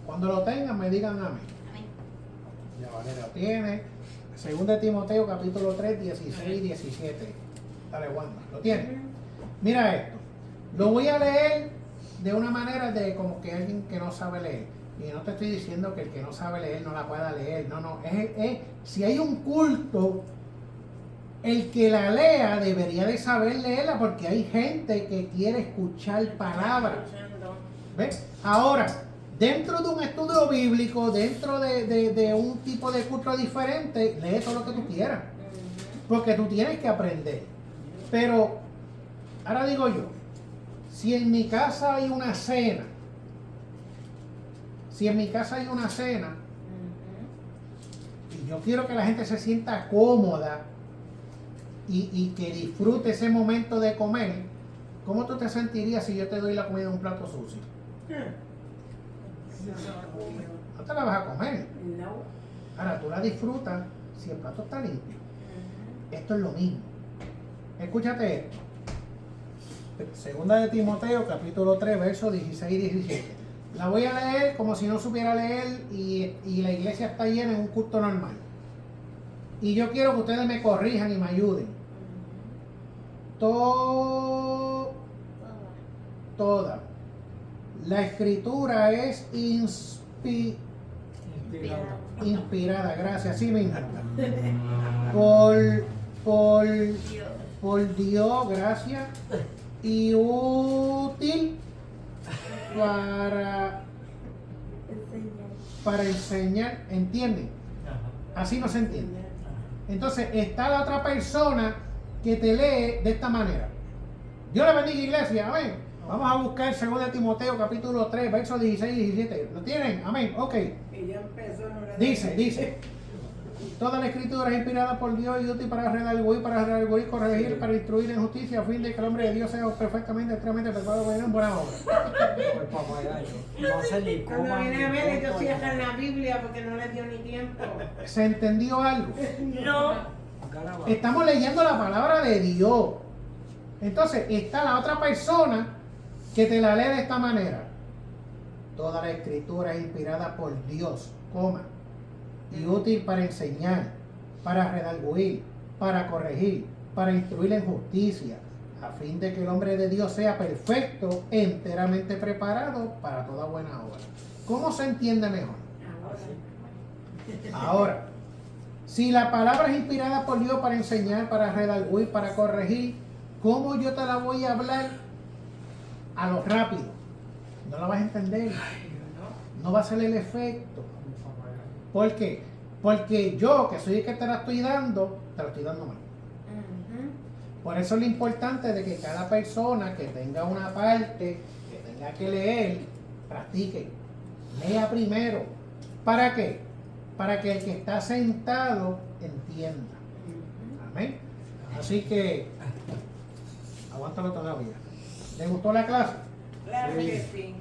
Speaker 1: Cuando lo tengan, me digan amén.
Speaker 3: Amén.
Speaker 1: Ya Valeria lo tiene. Segunda de Timoteo, capítulo 3, 16 y 17. Dale, Wanda. ¿Lo tiene? Mira esto. Lo voy a leer de una manera de como que alguien que no sabe leer. Y no te estoy diciendo que el que no sabe leer no la pueda leer. No, no. Si hay un culto, el que la lea debería de saber leerla porque hay gente que quiere escuchar palabras. ¿Ves? Ahora, dentro de un estudio bíblico, dentro de un tipo de culto diferente, lee todo lo que tú quieras. Porque tú tienes que aprender. Pero, ahora digo yo, si en mi casa hay una cena, y yo quiero que la gente se sienta cómoda y que disfrute ese momento de comer, ¿cómo tú te sentirías si yo te doy la comida en un plato sucio? No te la vas a comer.
Speaker 2: No.
Speaker 1: Ahora tú la disfrutas si el plato está limpio. Esto es lo mismo. Escúchate esto. Segunda de Timoteo, capítulo 3, versos 16 y 17. La voy a leer como si no supiera leer y la iglesia está llena en un culto normal. Y yo quiero que ustedes me corrijan y me ayuden. Toda. La escritura es inspirada, gracias, así mismo. Por Dios, gracias. Y útil para enseñar, ¿entienden? Así no se entiende. Entonces está la otra persona que te lee de esta manera. Dios le bendiga, iglesia, amén. Vamos a buscar 2 Timoteo capítulo 3, versos 16 y 17. ¿Lo tienen? Amén, ok.
Speaker 2: Y ya empezó, no le
Speaker 1: Dice, toda la escritura es inspirada por Dios y útil para redarguir, corregir, para instruir en justicia, a fin de que el hombre de Dios sea perfectamente, extremadamente preparado para en buena obra.
Speaker 4: No sé ni cómo.
Speaker 2: Cuando viene a ver, ellos cierran la Biblia porque no les dio ni tiempo.
Speaker 1: ¿Se entendió algo?
Speaker 5: No.
Speaker 1: Estamos leyendo la palabra de Dios. Entonces está la otra persona que te la lee de esta manera. Toda la escritura es inspirada por Dios, y útil para enseñar, para redarguir, para corregir, para instruir en justicia, a fin de que el hombre de Dios sea perfecto, enteramente preparado para toda buena obra. ¿Cómo se entiende mejor? Ahora, Si la palabra es inspirada por Dios para enseñar, para redarguir, para corregir, ¿cómo yo te la voy a hablar a lo rápido? No la vas a entender. No va a ser el efecto. ¿Por qué? Porque yo, que soy el que te la estoy dando mal. Por eso es lo importante de que cada persona que tenga una parte, que tenga que leer, practique. Lea primero. ¿Para qué? Para que el que está sentado entienda. Amén. Así que, aguántalo todavía. ¿Le gustó la clase?
Speaker 2: Claro que sí.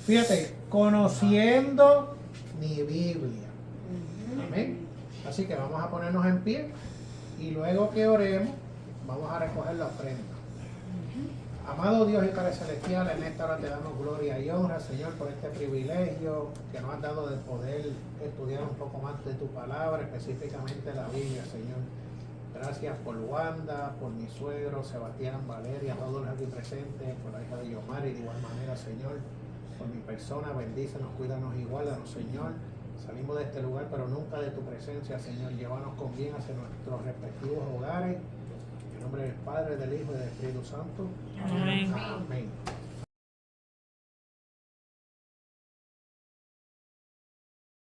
Speaker 1: Fíjate, conociendo mi Biblia. Amén. Así que vamos a ponernos en pie y luego que oremos, vamos a recoger la ofrenda. Amado Dios y Padre Celestial, en esta hora te damos gloria y honra, Señor, por este privilegio que nos has dado de poder estudiar un poco más de tu palabra, específicamente la Biblia, Señor. Gracias por Wanda, por mi suegro, Sebastián, Valeria, todos los aquí presentes, por la hija de Yomar y de igual manera, Señor, por mi persona, bendícenos, cuídanos y guárdanos, Señor. Salimos de este lugar, pero nunca de tu presencia, Señor. Llévanos con bien hacia nuestros respectivos hogares. En nombre del Padre, del Hijo y del Espíritu Santo.
Speaker 6: Amén.
Speaker 1: Amén.